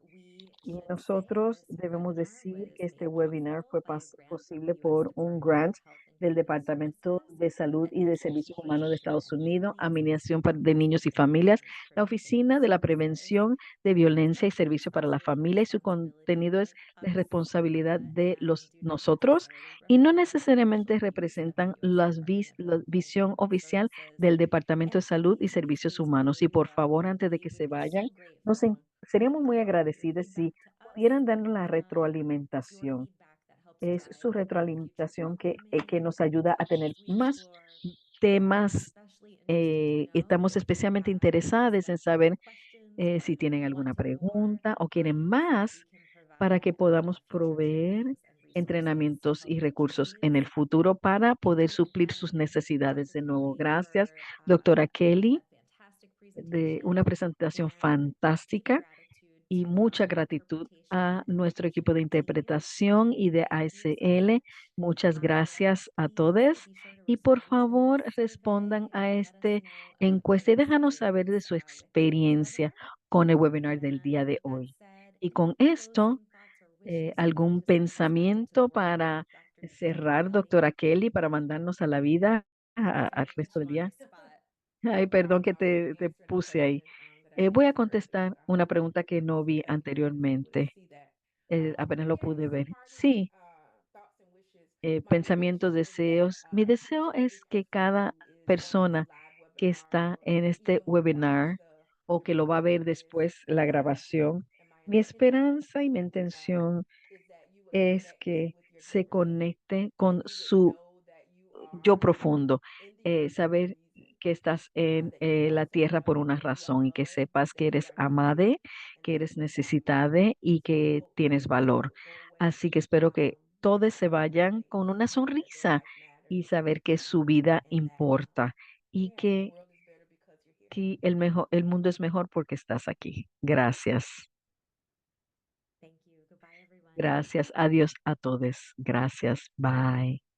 Speaker 1: Y nosotros debemos decir que este webinar fue posible por un grant del Departamento de Salud y de Servicios Humanos de Estados Unidos, Administración de Niños y Familias, la Oficina de la Prevención de Violencia y Servicio para la Familia, y su contenido es de responsabilidad de nosotros y no necesariamente representan la visión oficial del Departamento de Salud y Servicios Humanos. Y por favor, antes de que se vayan, seríamos muy agradecidos si pudieran darnos la retroalimentación. Es su retroalimentación que nos ayuda a tener más temas. Estamos especialmente interesados en saber si tienen alguna pregunta o quieren más para que podamos proveer entrenamientos y recursos en el futuro para poder suplir sus necesidades. De nuevo, gracias, doctora Kelly, de una presentación fantástica y mucha gratitud a nuestro equipo de interpretación y de ASL. Muchas gracias a todos y por favor respondan a este encuesta y déjanos saber de su experiencia con el webinar del día de hoy. Y con esto, ¿algún pensamiento para cerrar, doctora Kelly, para mandarnos a la vida al resto del día? Ay, perdón que te puse ahí. Voy a contestar una pregunta que no vi anteriormente. Apenas lo pude ver. Sí, pensamientos, deseos. Mi deseo es que cada persona que está en este webinar o que lo va a ver después la grabación, mi esperanza y mi intención es que se conecte con su yo profundo, saber que estás en la tierra por una razón y que sepas que eres amada, que eres necesitada y que tienes valor. Así que espero que todos se vayan con una sonrisa y saber que su vida importa y que el mundo es mejor porque estás aquí. Gracias. Gracias. Adiós a todos. Gracias. Bye.